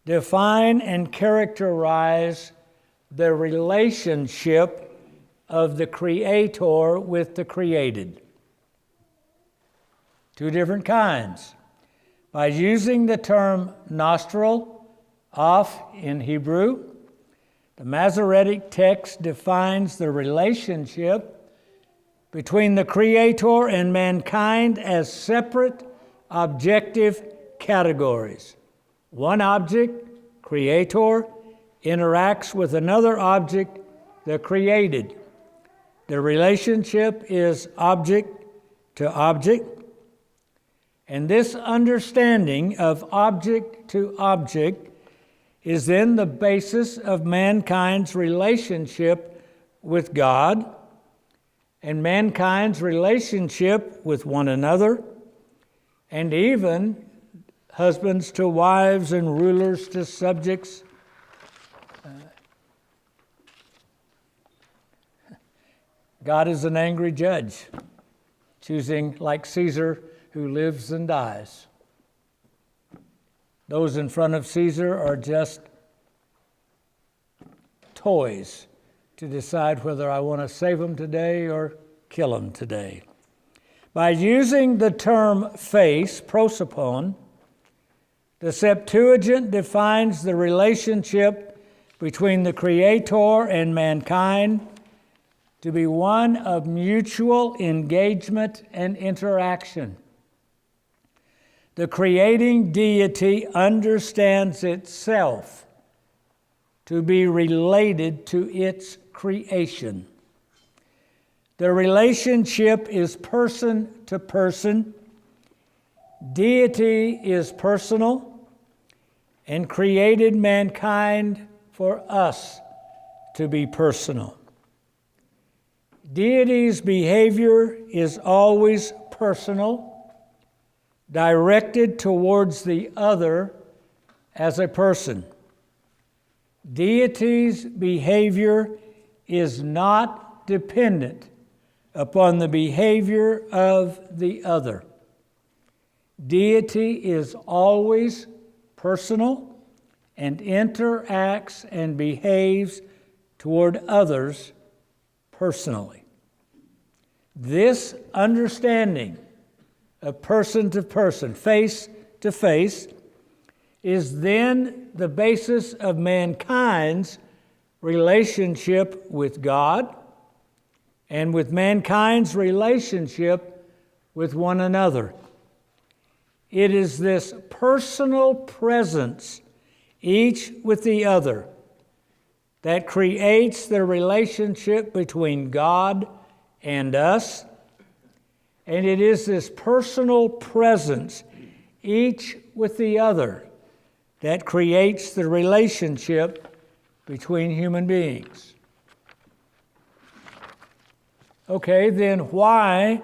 define and characterize the relationship of the Creator with the created. Two different kinds. By using the term nostril, af in Hebrew, the Masoretic text defines the relationship between the Creator and mankind as separate objective categories. One object, Creator, interacts with another object, the created. The relationship is object to object, and this understanding of object to object is then the basis of mankind's relationship with God and mankind's relationship with one another, and even husbands to wives and rulers to subjects. God is an angry judge, choosing like Caesar who lives and dies. Those in front of Caesar are just toys to decide whether I want to save them today or kill them today. By using the term face, prosopon, the Septuagint defines the relationship between the Creator and mankind to be one of mutual engagement and interaction. The creating deity understands itself to be related to its creation. The relationship is person to person. Deity is personal and created mankind for us to be personal. Deity's behavior is always personal, directed towards the other as a person. Deity's behavior is not dependent upon the behavior of the other. Deity is always personal and interacts and behaves toward others personally. This understanding of person to person, face to face, is then the basis of mankind's relationship with God and with mankind's relationship with one another. It is this personal presence, each with the other, that creates the relationship between God and us. And it is this personal presence, each with the other, that creates the relationship between human beings. Okay, then why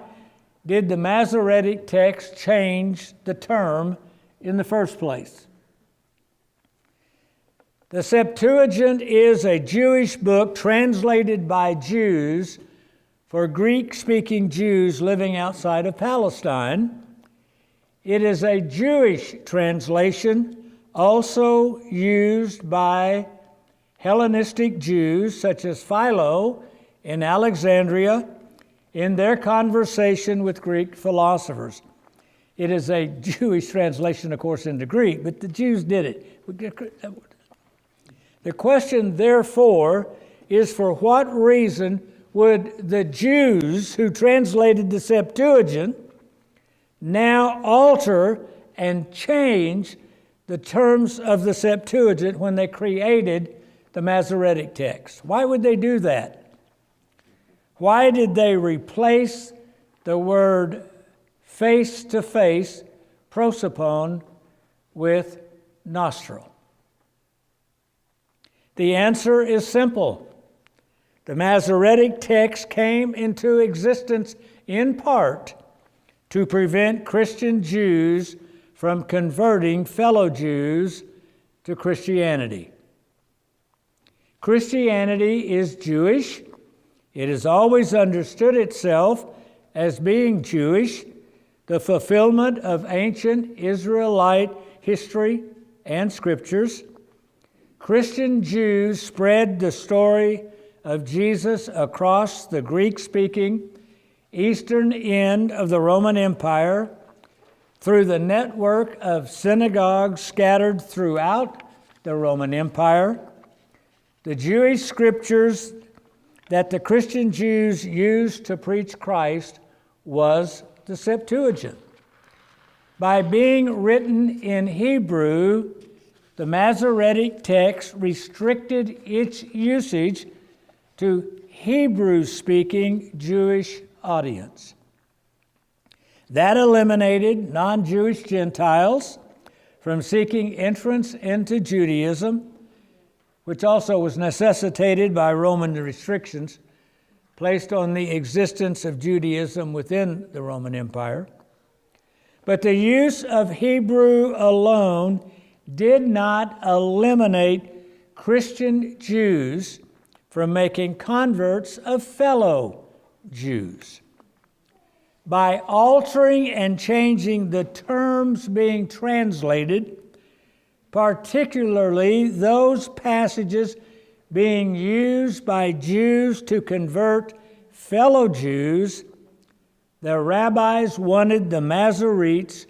did the Masoretic text change the term in the first place? The Septuagint is a Jewish book translated by Jews for Greek-speaking Jews living outside of Palestine. It is a Jewish translation also used by Hellenistic Jews such as Philo in Alexandria in their conversation with Greek philosophers. It is a Jewish translation, of course, into Greek, but the Jews did it. The question, therefore, is for what reason would the Jews who translated the Septuagint now alter and change the terms of the Septuagint when they created the Masoretic text? Why would they do that? Why did they replace the word face-to-face, prosopon, with nostril? The answer is simple. The Masoretic text came into existence in part to prevent Christian Jews from converting fellow Jews to Christianity. Christianity is Jewish. It has always understood itself as being Jewish, the fulfillment of ancient Israelite history and scriptures. Christian Jews spread the story of Jesus across the Greek-speaking eastern end of the Roman Empire through the network of synagogues scattered throughout the Roman Empire. The Jewish scriptures that the Christian Jews used to preach Christ was the Septuagint. By being written in Hebrew, the Masoretic text restricted its usage to Hebrew-speaking Jewish audience. That eliminated non-Jewish Gentiles from seeking entrance into Judaism, which also was necessitated by Roman restrictions placed on the existence of Judaism within the Roman Empire. But the use of Hebrew alone did not eliminate Christian Jews from making converts of fellow Jews. By altering and changing the terms being translated, particularly those passages being used by Jews to convert fellow Jews, the rabbis wanted the Masoretes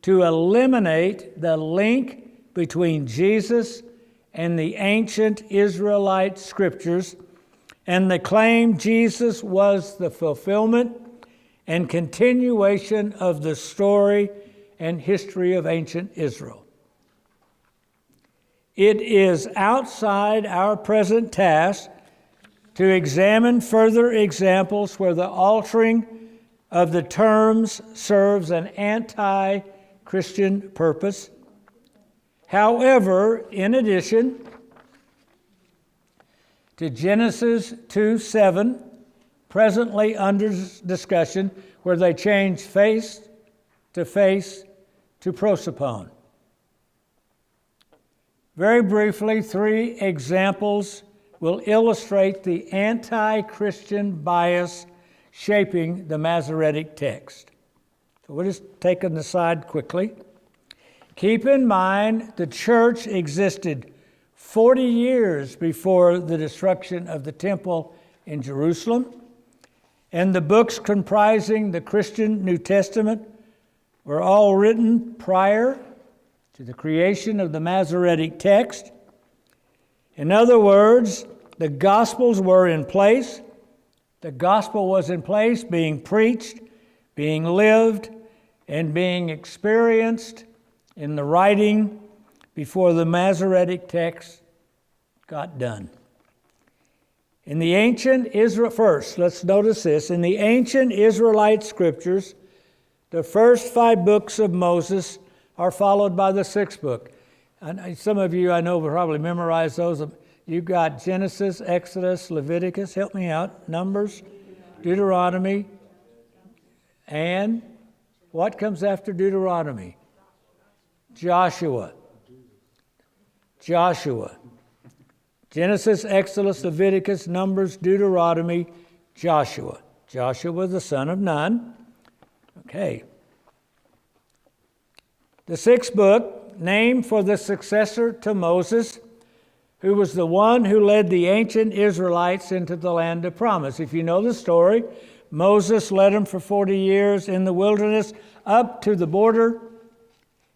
to eliminate the link between Jesus and the ancient Israelite scriptures and the claim Jesus was the fulfillment and continuation of the story and history of ancient Israel. It is outside our present task to examine further examples where the altering of the terms serves an anti-Christian purpose. However, in addition to Genesis 2:7, presently under discussion, where they change face to prosopone. Very briefly, 3 examples will illustrate the anti-Christian bias shaping the Masoretic text. So we'll just take an aside quickly. Keep in mind the church existed 40 years before the destruction of the temple in Jerusalem, and the books comprising the Christian New Testament were all written prior to the creation of the Masoretic text. In other words, the Gospels were in place. The gospel was in place, being preached, being lived, and being experienced in the writing before the Masoretic text got done. In the ancient Israel, first, let's notice this. In the ancient Israelite scriptures, the first 5 books of Moses are followed by the 6th book. And some of you I know will probably memorize those. You've got Genesis, Exodus, Leviticus, help me out, Numbers, Deuteronomy, and what comes after Deuteronomy? Joshua. Genesis, Exodus, Leviticus, Numbers, Deuteronomy, Joshua. Joshua, the son of Nun. Okay. The 6th book, named for the successor to Moses, who was the one who led the ancient Israelites into the land of promise. If you know the story, Moses led them for 40 years in the wilderness up to the border.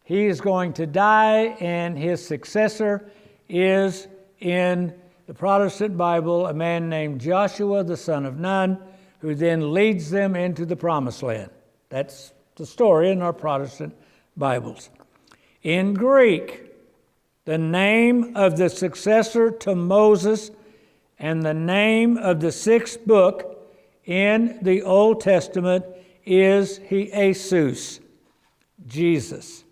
He is going to die, and his successor is, in the Protestant Bible, a man named Joshua, the son of Nun, who then leads them into the promised land. That's the story in our Protestant Bibles. In Greek, the name of the successor to Moses and the name of the 6th book in the Old Testament is Jesus, Jesus.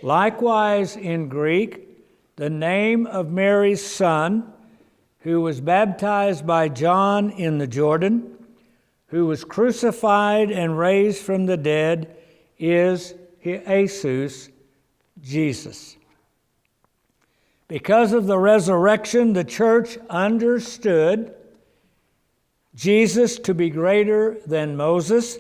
Likewise, in Greek, the name of Mary's son, who was baptized by John in the Jordan, who was crucified and raised from the dead, is Jesus, Jesus. Because of the resurrection, the church understood Jesus to be greater than Moses.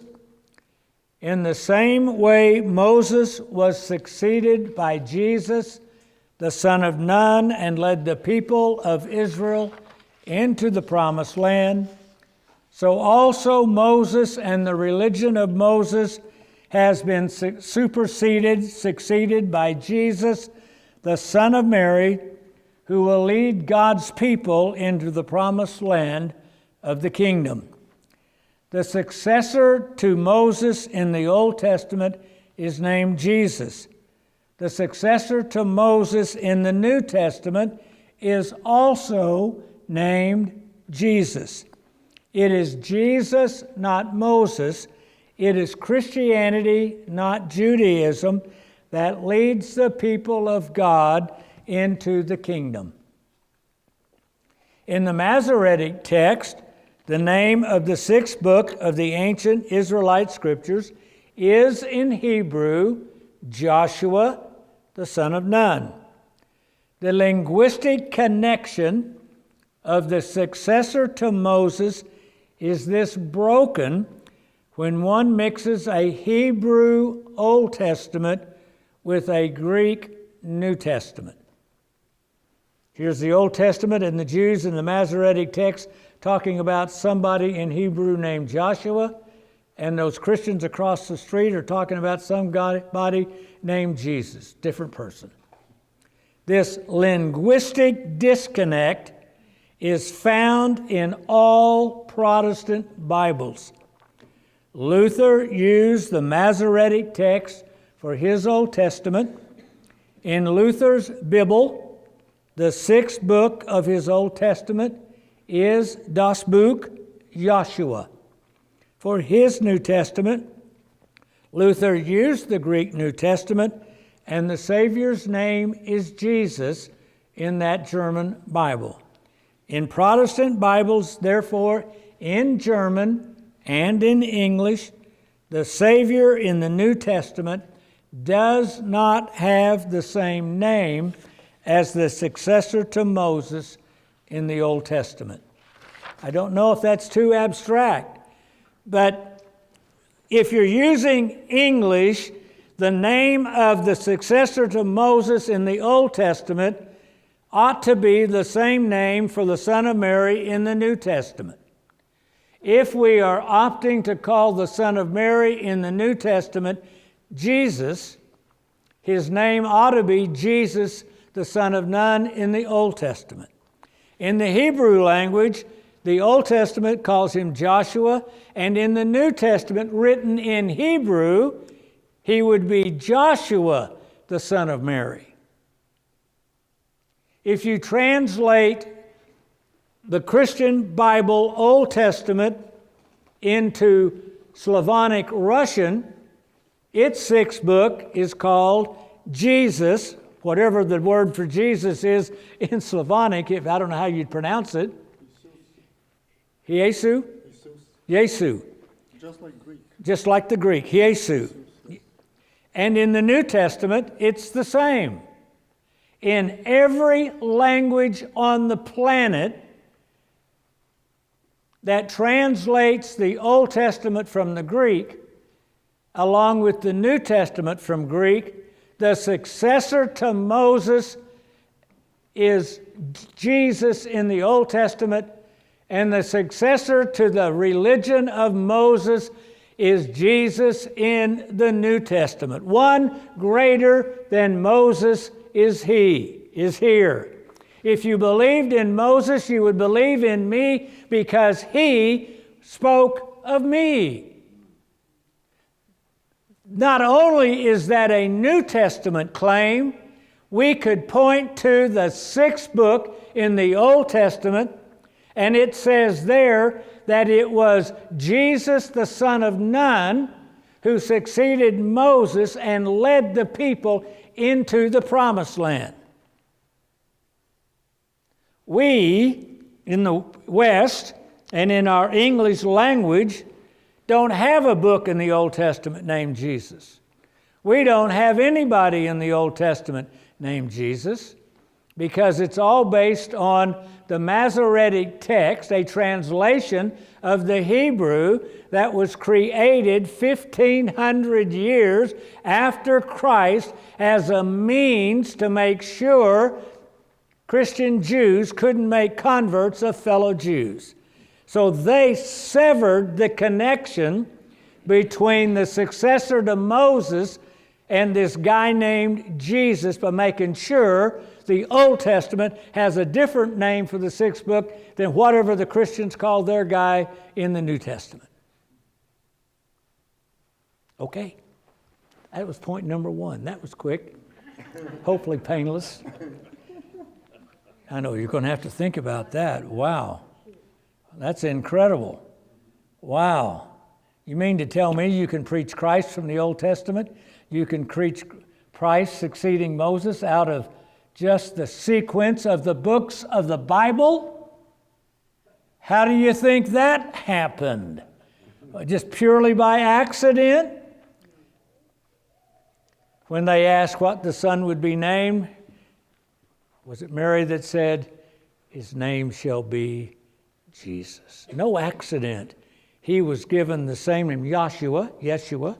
In the same way, Moses was succeeded by Jesus, the son of Nun, and led the people of Israel into the promised land. So also Moses and the religion of Moses has been succeeded by Jesus, the son of Mary, who will lead God's people into the promised land of the kingdom. The successor to Moses in the Old Testament is named Jesus. The successor to Moses in the New Testament is also named Jesus. It is Jesus, not Moses. It is Christianity, not Judaism, that leads the people of God into the kingdom. In the Masoretic text, the name of the 6th book of the ancient Israelite scriptures is in Hebrew Joshua, the son of Nun. The linguistic connection of the successor to Moses is this broken when one mixes a Hebrew Old Testament with a Greek New Testament. Here's the Old Testament and the Jews in the Masoretic text talking about somebody in Hebrew named Joshua, and those Christians across the street are talking about somebody named Jesus, different person. This linguistic disconnect is found in all Protestant Bibles. Luther used the Masoretic text for his Old Testament. In Luther's Bible, the 6th book of his Old Testament is Das Buch Joshua. For his New Testament, Luther used the Greek New Testament, and the Savior's name is Jesus in that German Bible. In Protestant Bibles, therefore, in German and in English, the Savior in the New Testament does not have the same name as the successor to Moses in the Old Testament. I don't know if that's too abstract, but if you're using English, the name of the successor to Moses in the Old Testament ought to be the same name for the Son of Mary in the New Testament. If we are opting to call the Son of Mary in the New Testament Jesus, his name ought to be Jesus, the Son of Nun, in the Old Testament. In the Hebrew language, the Old Testament calls him Joshua, and in the New Testament, written in Hebrew, he would be Joshua, the son of Mary. If you translate the Christian Bible Old Testament into Slavonic Russian, its sixth book is called Jesus, whatever the word for Jesus is in Slavonic, I don't know how you'd pronounce it. Jesu? Jesu. Just like Greek. Just like the Greek, Jesu. And in the New Testament, it's the same. In every language on the planet that translates the Old Testament from the Greek, along with the New Testament from Greek, the successor to Moses is Jesus in the Old Testament, and the successor to the religion of Moses is Jesus in the New Testament. One greater than Moses is here. If you believed in Moses, you would believe in me because he spoke of me. Not only is that a New Testament claim, we could point to the sixth book in the Old Testament, and it says there that it was Jesus, the son of Nun, who succeeded Moses and led the people into the promised land. We, in the West and in our English language, don't have a book in the Old Testament named Jesus. We don't have anybody in the Old Testament named Jesus, because it's all based on the Masoretic text, a translation of the Hebrew that was created 1,500 years after Christ as a means to make sure Christian Jews couldn't make converts of fellow Jews. So they severed the connection between the successor to Moses and this guy named Jesus by making sure the Old Testament has a different name for the sixth book than whatever the Christians call their guy in the New Testament. Okay, that was point number one. That was quick, hopefully painless. I know you're going to have to think about that. Wow, that's incredible. Wow. You mean to tell me you can preach Christ from the Old Testament? You can preach Christ succeeding Moses out of just the sequence of the books of the Bible? How do you think that happened? Just purely by accident? When they asked what the son would be named, was it Mary that said, "His name shall be Jesus"? No accident. He was given the same name, Yeshua,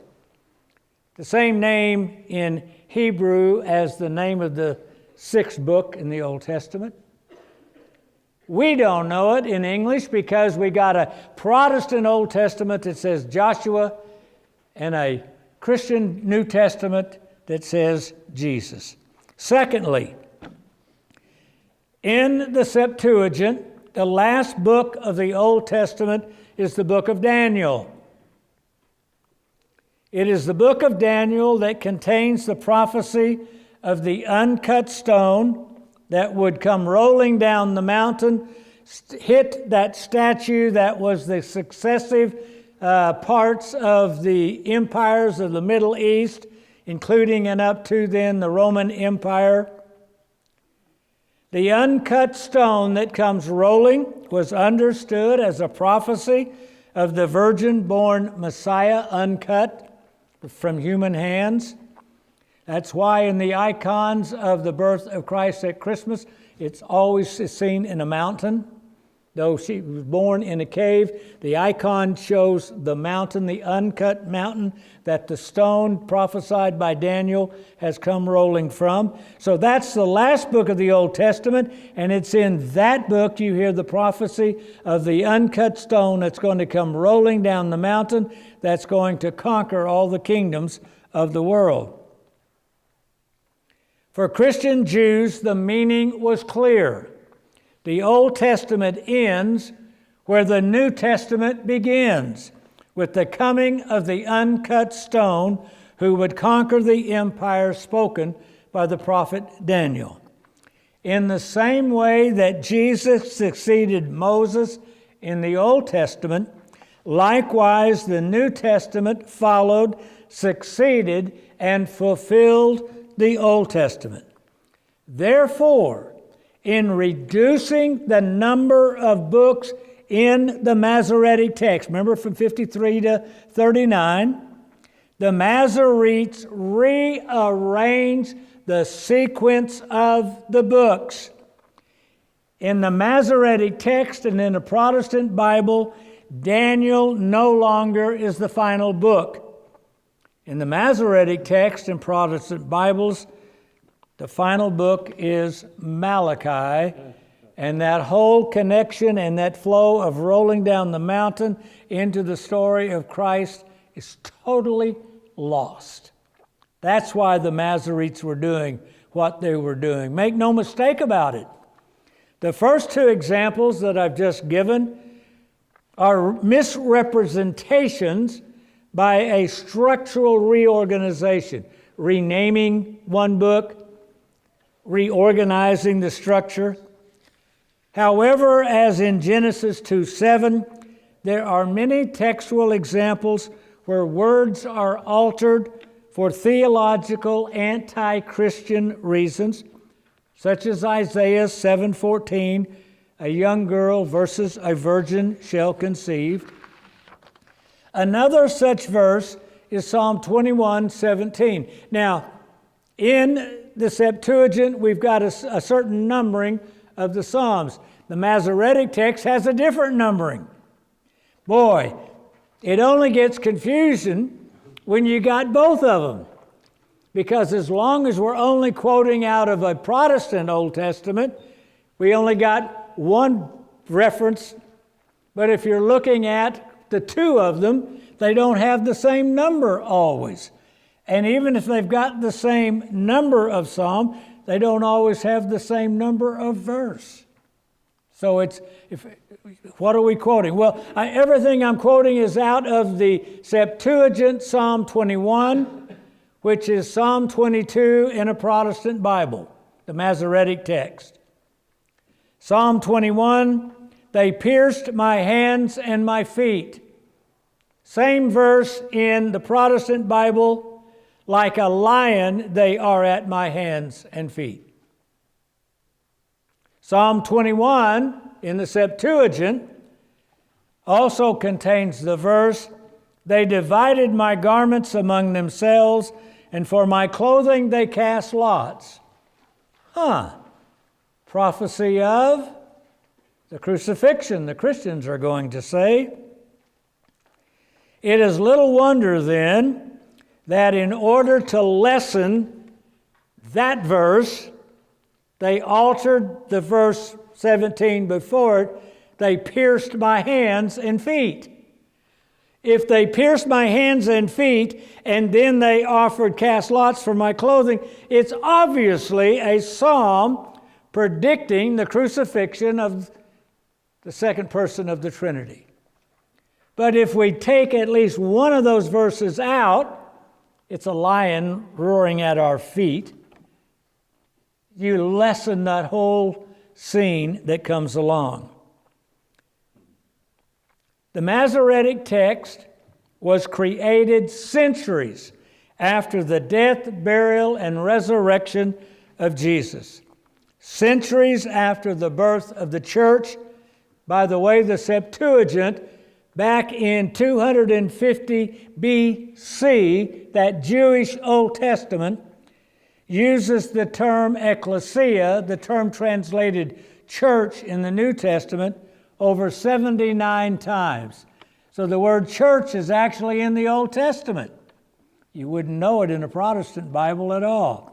the same name in Hebrew as the name of the sixth book in the Old Testament. We don't know it in English because we got a Protestant Old Testament that says Joshua and a Christian New Testament that says Jesus. Secondly, in the Septuagint, the last book of the Old Testament is the book of Daniel. It is the book of Daniel that contains the prophecy of the uncut stone that would come rolling down the mountain, hit that statue that was the successive parts of the empires of the Middle East, including and up to then the Roman Empire. The uncut stone that comes rolling was understood as a prophecy of the virgin-born Messiah, uncut from human hands. That's why in the icons of the birth of Christ at Christmas, it's always seen in a mountain. Though she was born in a cave, the icon shows the mountain, the uncut mountain that the stone prophesied by Daniel has come rolling from. So that's the last book of the Old Testament, and it's in that book you hear the prophecy of the uncut stone that's going to come rolling down the mountain, that's going to conquer all the kingdoms of the world. For Christian Jews, the meaning was clear. The Old Testament ends where the New Testament begins, with the coming of the uncut stone who would conquer the empire spoken by the prophet Daniel. In the same way that Jesus succeeded Moses in the Old Testament, likewise the New Testament followed, succeeded, and fulfilled the Old Testament. Therefore, in reducing the number of books in the Masoretic text, remember from 53 to 39, the Masoretes rearranged the sequence of the books. In the Masoretic text and in the Protestant Bible, Daniel no longer is the final book. In the Masoretic text and Protestant Bibles, the final book is Malachi, and that whole connection and that flow of rolling down the mountain into the story of Christ is totally lost. That's why the Masoretes were doing what they were doing. Make no mistake about it. The first two examples that I've just given are misrepresentations by a structural reorganization, renaming one book, reorganizing the structure. However, as in Genesis 2:7, there are many textual examples where words are altered for theological anti-Christian reasons, such as Isaiah 7:14, a young girl versus a virgin shall conceive. Another such verse is Psalm 21:17. Now, in the Septuagint, we've got a certain numbering of the Psalms. The Masoretic text has a different numbering. Boy, it only gets confusion when you got both of them. Because as long as we're only quoting out of a Protestant Old Testament, we only got one reference. But if you're looking at the two of them, they don't have the same number always. And even if they've got the same number of psalm, they don't always have the same number of verse. So what are we quoting? Well, everything I'm quoting is out of the Septuagint Psalm 21, which is Psalm 22 in a Protestant Bible, the Masoretic text. Psalm 21, they pierced my hands and my feet. Same verse in the Protestant Bible, like a lion they are at my hands and feet. Psalm 21 in the Septuagint also contains the verse, they divided my garments among themselves, and for my clothing they cast lots. Prophecy of the crucifixion, the Christians are going to say. It is little wonder then that in order to lessen that verse, they altered the verse 17 before it, they pierced my hands and feet. If they pierced my hands and feet and then they offered cast lots for my clothing, it's obviously a psalm predicting the crucifixion of the second person of the Trinity. But if we take at least one of those verses out, it's a lion roaring at our feet. You lessen that whole scene that comes along. The Masoretic text was created centuries after the death, burial, and resurrection of Jesus. centuries after the birth of the church. By the way, the Septuagint, back in 250 BC, that Jewish Old Testament, uses the term ecclesia, the term translated church in the New Testament, over 79 times. So the word church is actually in the Old Testament. You wouldn't know it in a Protestant Bible at all.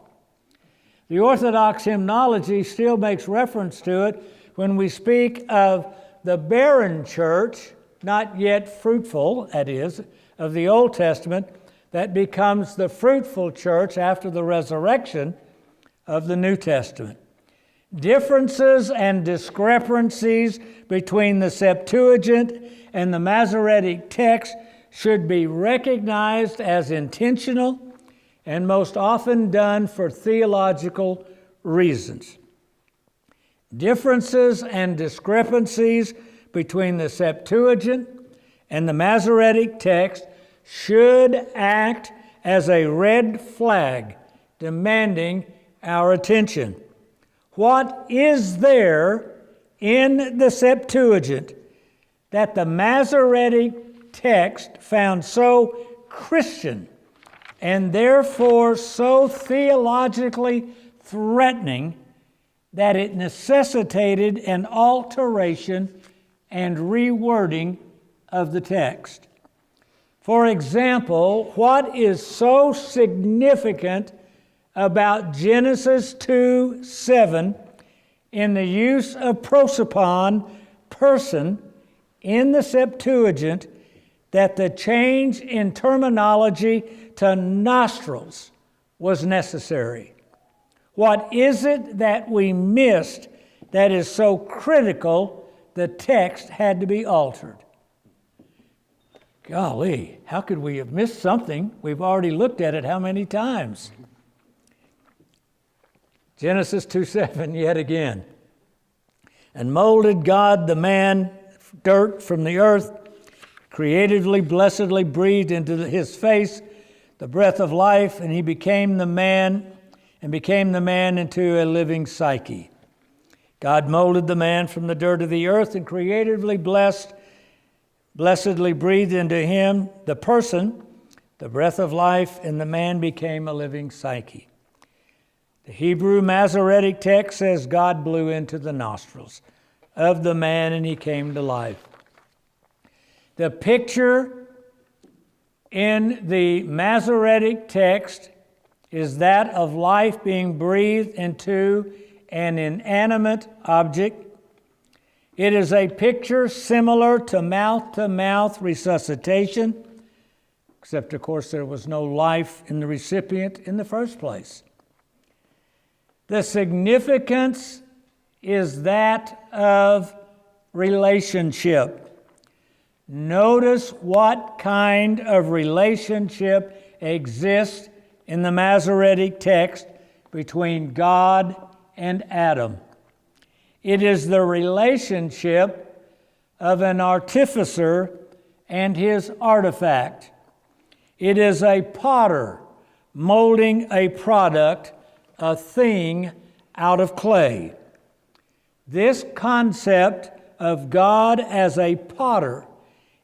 The Orthodox hymnology still makes reference to it when we speak of the barren church, not yet fruitful, that is, of the Old Testament, that becomes the fruitful church after the resurrection of the New Testament. Differences and discrepancies between the Septuagint and the Masoretic text should be recognized as intentional and most often done for theological reasons. Differences and discrepancies between the Septuagint and the Masoretic text should act as a red flag demanding our attention. What is there in the Septuagint that the Masoretic text found so Christian and therefore so theologically threatening that it necessitated an alteration and rewording of the text? For example, what is so significant about Genesis 2:7 in the use of prosopon, person, in the Septuagint, that the change in terminology to nostrils was necessary? What is it that we missed that is so critical the text had to be altered? Golly, how could we have missed something? We've already looked at it how many times? Genesis 2:7 yet again. And molded God the man dirt from the earth, creatively, blessedly breathed into his face the breath of life, and he became the man into a living psyche. God molded the man from the dirt of the earth and creatively blessedly breathed into him, the person, the breath of life, and the man became a living psyche. The Hebrew Masoretic text says God blew into the nostrils of the man and he came to life. The picture in the Masoretic text is that of life being breathed into an inanimate object. It is a picture similar to mouth resuscitation, except, of course, there was no life in the recipient in the first place. The significance is that of relationship. Notice what kind of relationship exists in the Masoretic text between God and Adam. It is the relationship of an artificer and his artifact. It is a potter molding a product, a thing out of clay. This concept of God as a potter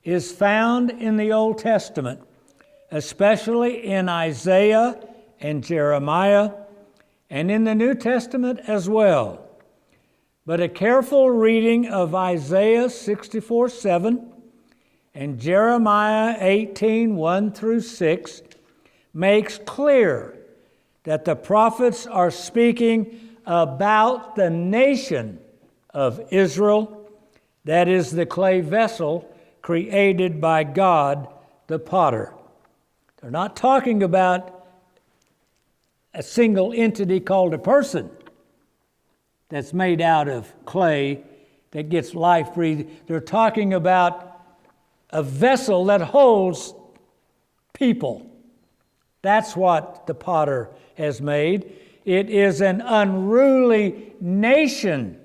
is found in the Old Testament, especially in Isaiah and Jeremiah, and in the New Testament as well. But a careful reading of Isaiah 64:7 and Jeremiah 18:1-6 makes clear that the prophets are speaking about the nation of Israel, that is the clay vessel created by God the potter. They're not talking about a single entity called a person that's made out of clay that gets life breathed. They're talking about a vessel that holds people. That's what the potter has made. It is an unruly nation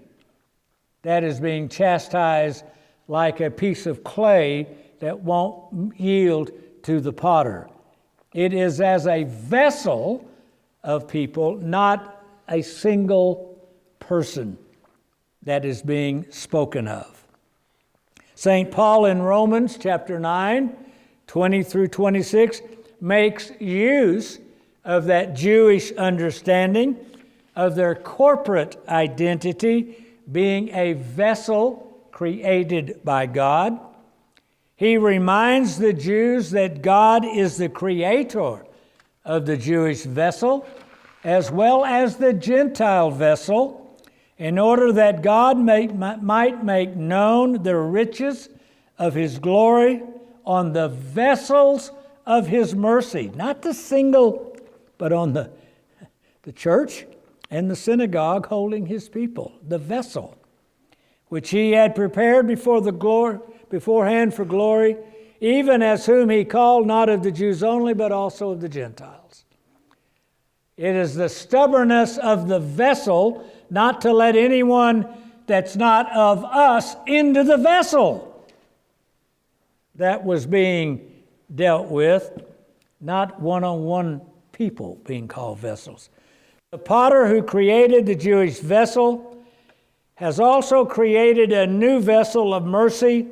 that is being chastised like a piece of clay that won't yield to the potter. It is as a vessel of people, not a single person that is being spoken of. St. Paul in Romans chapter 9, 20 through 26, makes use of that Jewish understanding of their corporate identity being a vessel created by God. He reminds the Jews that God is the creator of the Jewish vessel as well as the Gentile vessel, in order that God might make known the riches of His glory on the vessels of His mercy. Not the single, but on the church and the synagogue holding His people, the vessel, which He had prepared beforehand for glory, even as whom He called, not of the Jews only, but also of the Gentiles. It is the stubbornness of the vessel not to let anyone that's not of us into the vessel that was being dealt with, not one-on-one people being called vessels. The potter who created the Jewish vessel has also created a new vessel of mercy,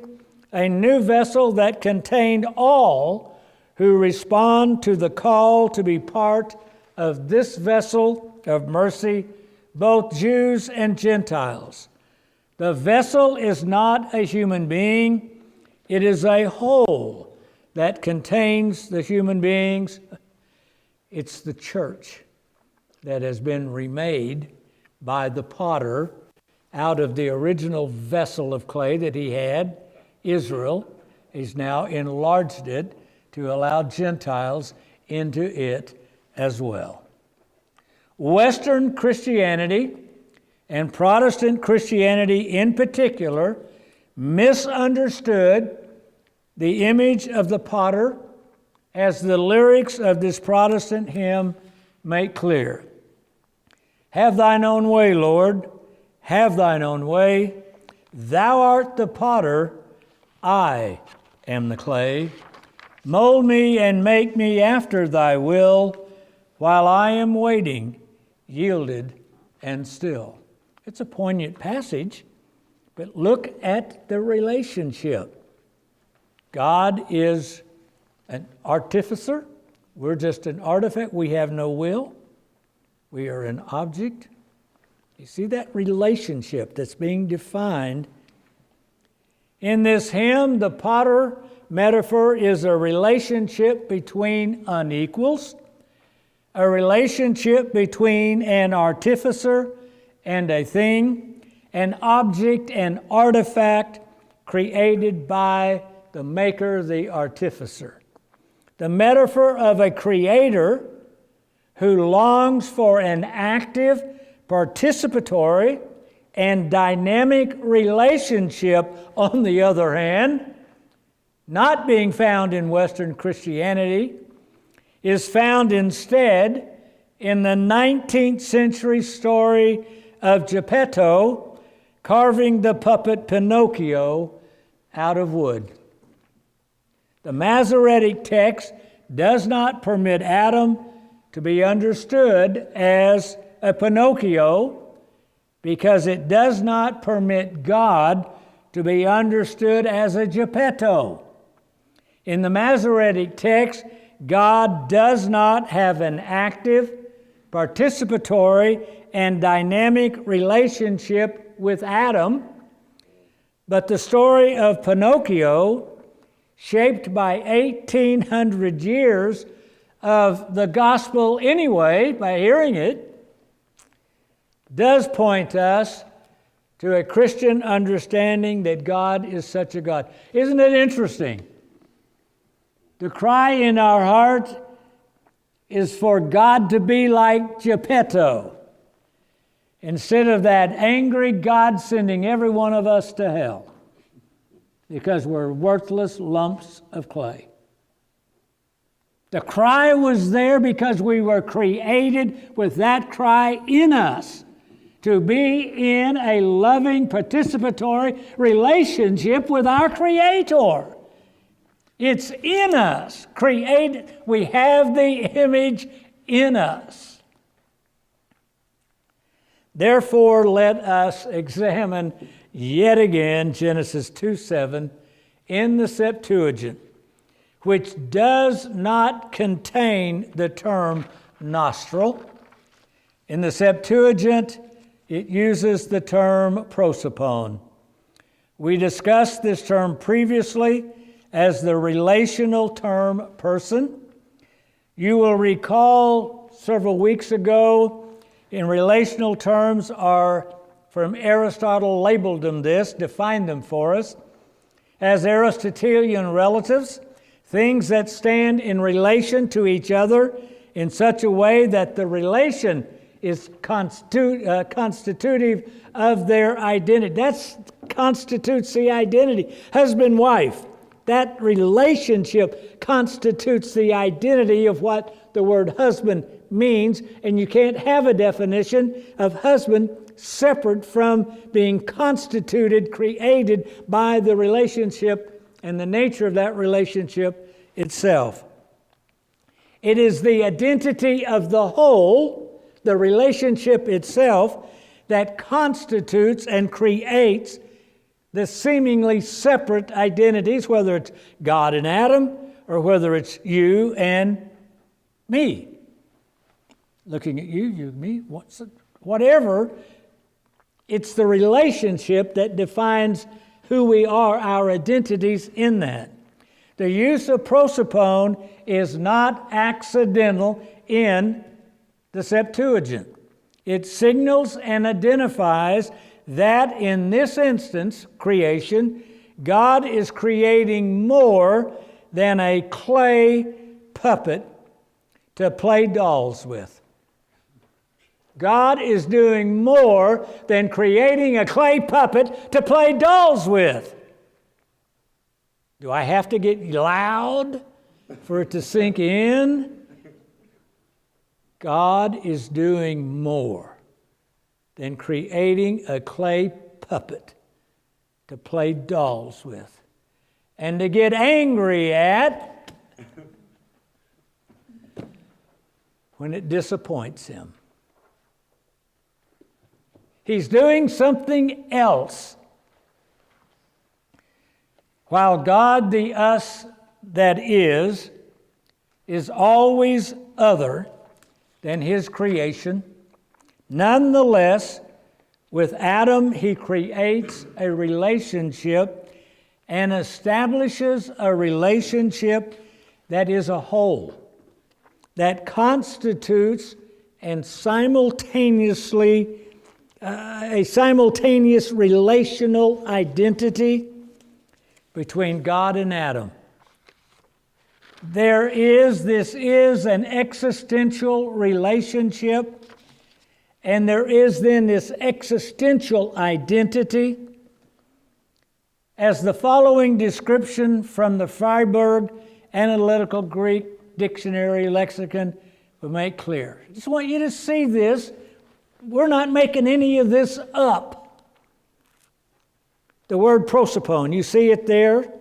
a new vessel that contained all who respond to the call to be part of this vessel of mercy, both Jews and Gentiles. The vessel is not a human being, it is a whole that contains the human beings. It's the church that has been remade by the potter out of the original vessel of clay that he had, Israel. He's now enlarged it to allow Gentiles into it as well. Western Christianity, and Protestant Christianity in particular, misunderstood the image of the potter, as the lyrics of this Protestant hymn make clear. Have thine own way, Lord, have thine own way. Thou art the potter, I am the clay. Mold me and make me after thy will, while I am waiting, yielded and still. It's a poignant passage, but look at the relationship. God is an artificer. We're just an artifact. We have no will. We are an object. You see that relationship that's being defined. In this hymn, the potter metaphor is a relationship between unequals, a relationship between an artificer and a thing, an object, an artifact created by the maker, the artificer. The metaphor of a creator who longs for an active, participatory, and dynamic relationship, on the other hand, not being found in Western Christianity, is found instead in the 19th century story of Geppetto carving the puppet Pinocchio out of wood. The Masoretic text does not permit Adam to be understood as a Pinocchio, because it does not permit God to be understood as a Geppetto. In the Masoretic text, God does not have an active, participatory, and dynamic relationship with Adam, but the story of Pinocchio, shaped by 1,800 years of the gospel anyway, by hearing it, does point us to a Christian understanding that God is such a God. Isn't it interesting? The cry in our heart is for God to be like Geppetto, instead of that angry God sending every one of us to hell because we're worthless lumps of clay. The cry was there because we were created with that cry in us, to be in a loving, participatory relationship with our Creator. It's in us, created. We have the image in us. Therefore, let us examine yet again Genesis 2:7 in the Septuagint, which does not contain the term nostril. In the Septuagint, it uses the term prosopon. We discussed this term previously as the relational term person. You will recall several weeks ago, in relational terms are, from Aristotle, labeled them this, defined them for us, as Aristotelian relatives, things that stand in relation to each other in such a way that the relation is constitutive of their identity. That constitutes the identity. Husband, wife. That relationship constitutes the identity of what the word husband means, and you can't have a definition of husband separate from being constituted, created by the relationship and the nature of that relationship itself. It is the identity of the whole, the relationship itself, that constitutes and creates the seemingly separate identities, whether it's God and Adam or whether it's you and me. Looking at you, you, me, whatever. It's the relationship that defines who we are, our identities in that. The use of prosopon is not accidental in the Septuagint. It signals and identifies that in this instance, creation, God is creating more than a clay puppet to play dolls with. God is doing more than creating a clay puppet to play dolls with. Do I have to get loud for it to sink in? God is doing more than creating a clay puppet to play dolls with and to get angry at when it disappoints him. He's doing something else. While God, the us that is always other than his creation, nonetheless, with Adam, he creates a relationship and establishes a relationship that is a whole, that constitutes and simultaneously a simultaneous relational identity between God and Adam. This is an existential relationship, and there is then this existential identity. As the following description from the Freiburg Analytical Greek Dictionary Lexicon will make clear. I just want you to see this. We're not making any of this up. The word prosopon, you see it there?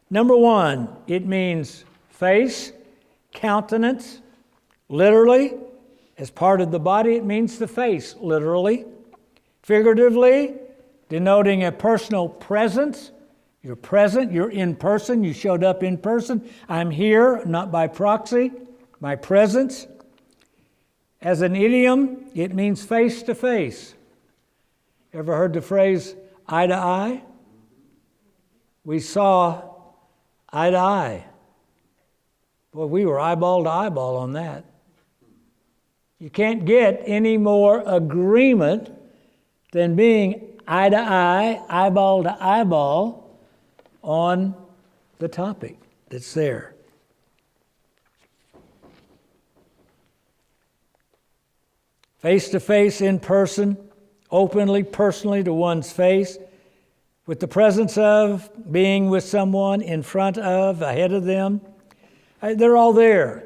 Number one, it means face, countenance. Literally, as part of the body, it means the face, literally. Figuratively, denoting a personal presence. You're present, you're in person, you showed up in person. I'm here, not by proxy, my presence. As an idiom, it means face to face. Ever heard the phrase eye to eye? We saw eye to eye. Boy, we were eyeball to eyeball on that. You can't get any more agreement than being eye to eye, eyeball to eyeball on the topic that's there. Face to face, in person, openly, personally to one's face, with the presence of, being with someone, in front of, ahead of them. They're all there.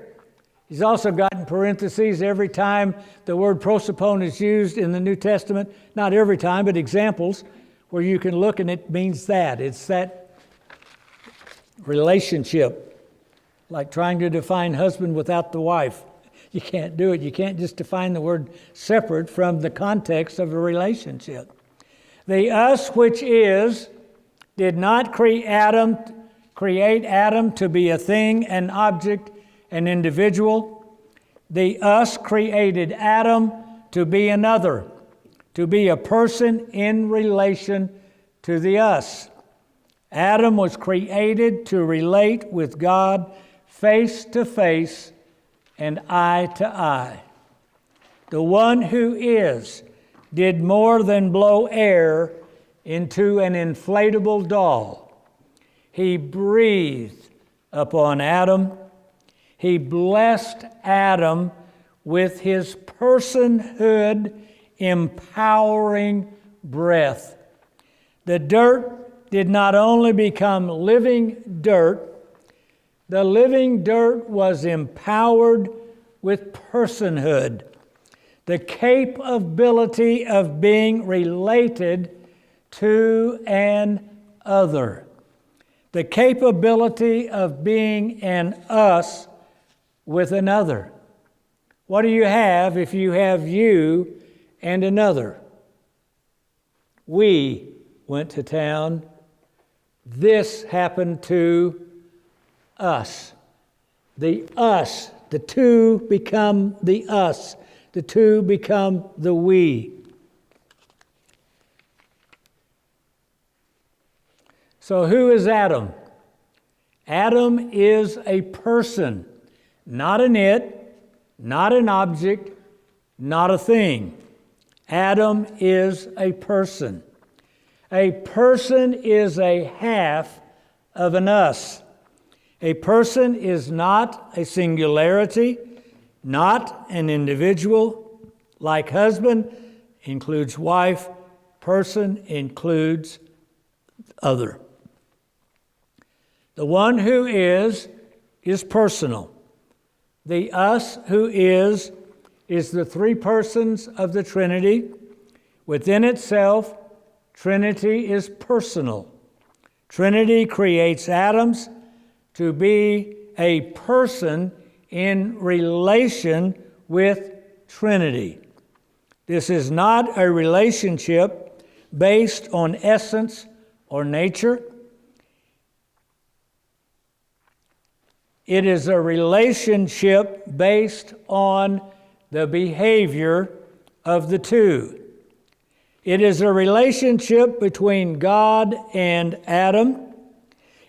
He's also got in parentheses every time the word prosopon is used in the New Testament, not every time, but examples where you can look and it means that. It's that relationship, like trying to define husband without the wife. You can't do it. You can't just define the word separate from the context of a relationship. The us which is did not create Adam to be a thing, an object, an individual. The us created Adam to be another, to be a person in relation to the us. Adam was created to relate with God face to face and eye to eye. The one who is did more than blow air into an inflatable doll. He breathed upon Adam. He blessed Adam with his personhood empowering breath. The dirt did not only become living dirt, the living dirt was empowered with personhood, the capability of being related to an other, the capability of being an us with another. What do you have if you have you and another? We went to town. This happened to us. The two become the us. The two become the we. So who is Adam? Adam is a person, not an it, not an object, not a thing. Adam is a person. A person is a half of an us. A person is not a singularity, not an individual. Like husband includes wife, person includes other. The one who is personal. The us who is the three persons of the Trinity. Within itself, Trinity is personal. Trinity creates atoms to be a person in relation with Trinity. This is not a relationship based on essence or nature. It is a relationship based on the behavior of the two. It is a relationship between God and Adam.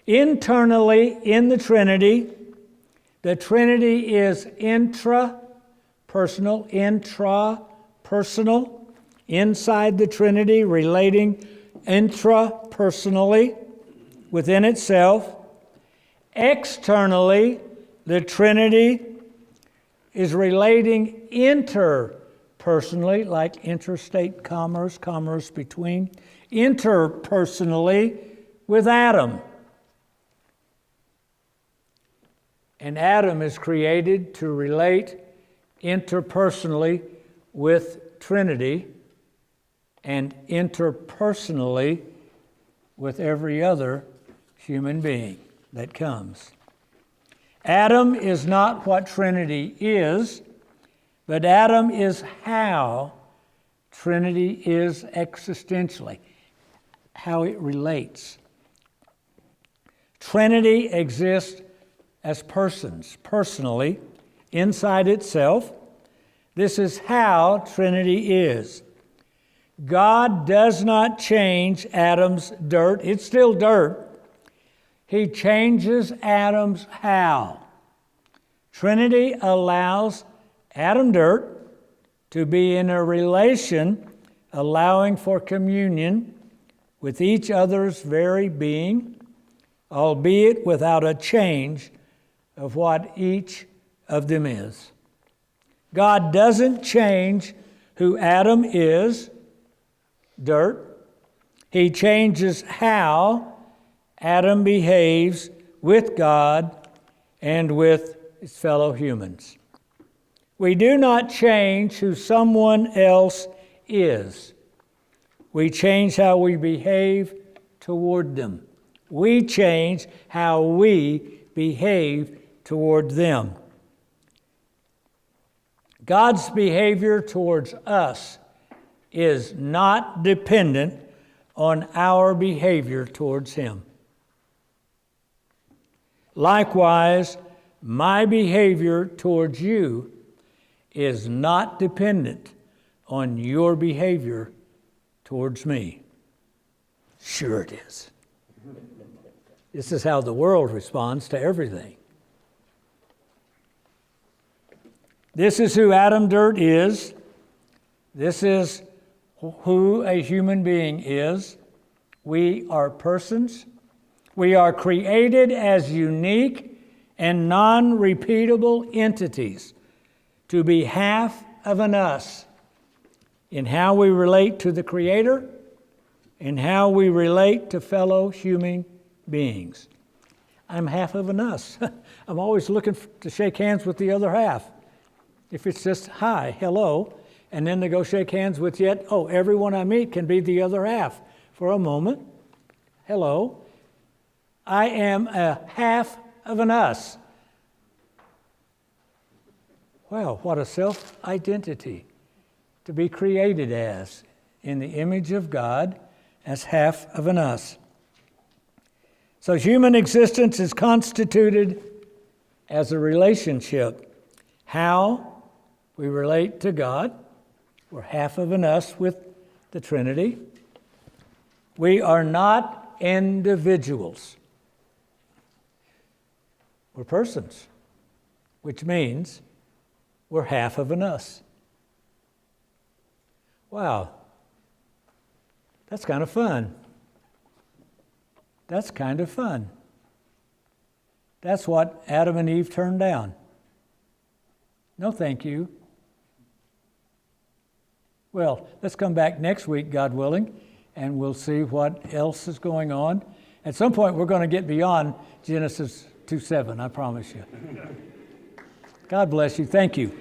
Internally in the Trinity is intrapersonal, inside the Trinity, relating intrapersonally within itself. Externally, the Trinity is relating interpersonally, like interstate commerce between, interpersonally with Adam. And Adam is created to relate interpersonally with Trinity and interpersonally with every other human being that comes. Adam is not what Trinity is, but Adam is how Trinity is existentially, how it relates. Trinity exists as persons, personally, inside itself. This is how Trinity is. God does not change Adam's dirt. It's still dirt. He changes Adam's how. Trinity allows Adam dirt to be in a relation, allowing for communion with each other's very being, albeit without a change of what each of them is. God doesn't change who Adam is, dirt. He changes how Adam behaves with God and with his fellow humans. We do not change who someone else is. We change how we behave toward them. We change how we behave toward them. God's behavior towards us is not dependent on our behavior towards Him. Likewise, my behavior towards you is not dependent on your behavior towards me. Sure it is. This is how the world responds to everything. This is who Adam Dirt is. This is who a human being is. We are persons. We are created as unique and non-repeatable entities to be half of an us in how we relate to the Creator and how we relate to fellow human beings. I'm half of an us. I'm always looking to shake hands with the other half. If it's just hi, hello, and then to go shake hands with yet, everyone I meet can be the other half for a moment. Hello. I am a half of an us. Wow, what a self-identity to be created as, in the image of God, as half of an us. So human existence is constituted as a relationship. How we relate to God. We're half of an us with the Trinity. We are not individuals. We're persons, which means we're half of an us. Wow, that's kind of fun. That's kind of fun. That's what Adam and Eve turned down. No, thank you. Well, let's come back next week, God willing, and we'll see what else is going on. At some point, we're going to get beyond Genesis 2:7, I promise you. God bless you. Thank you.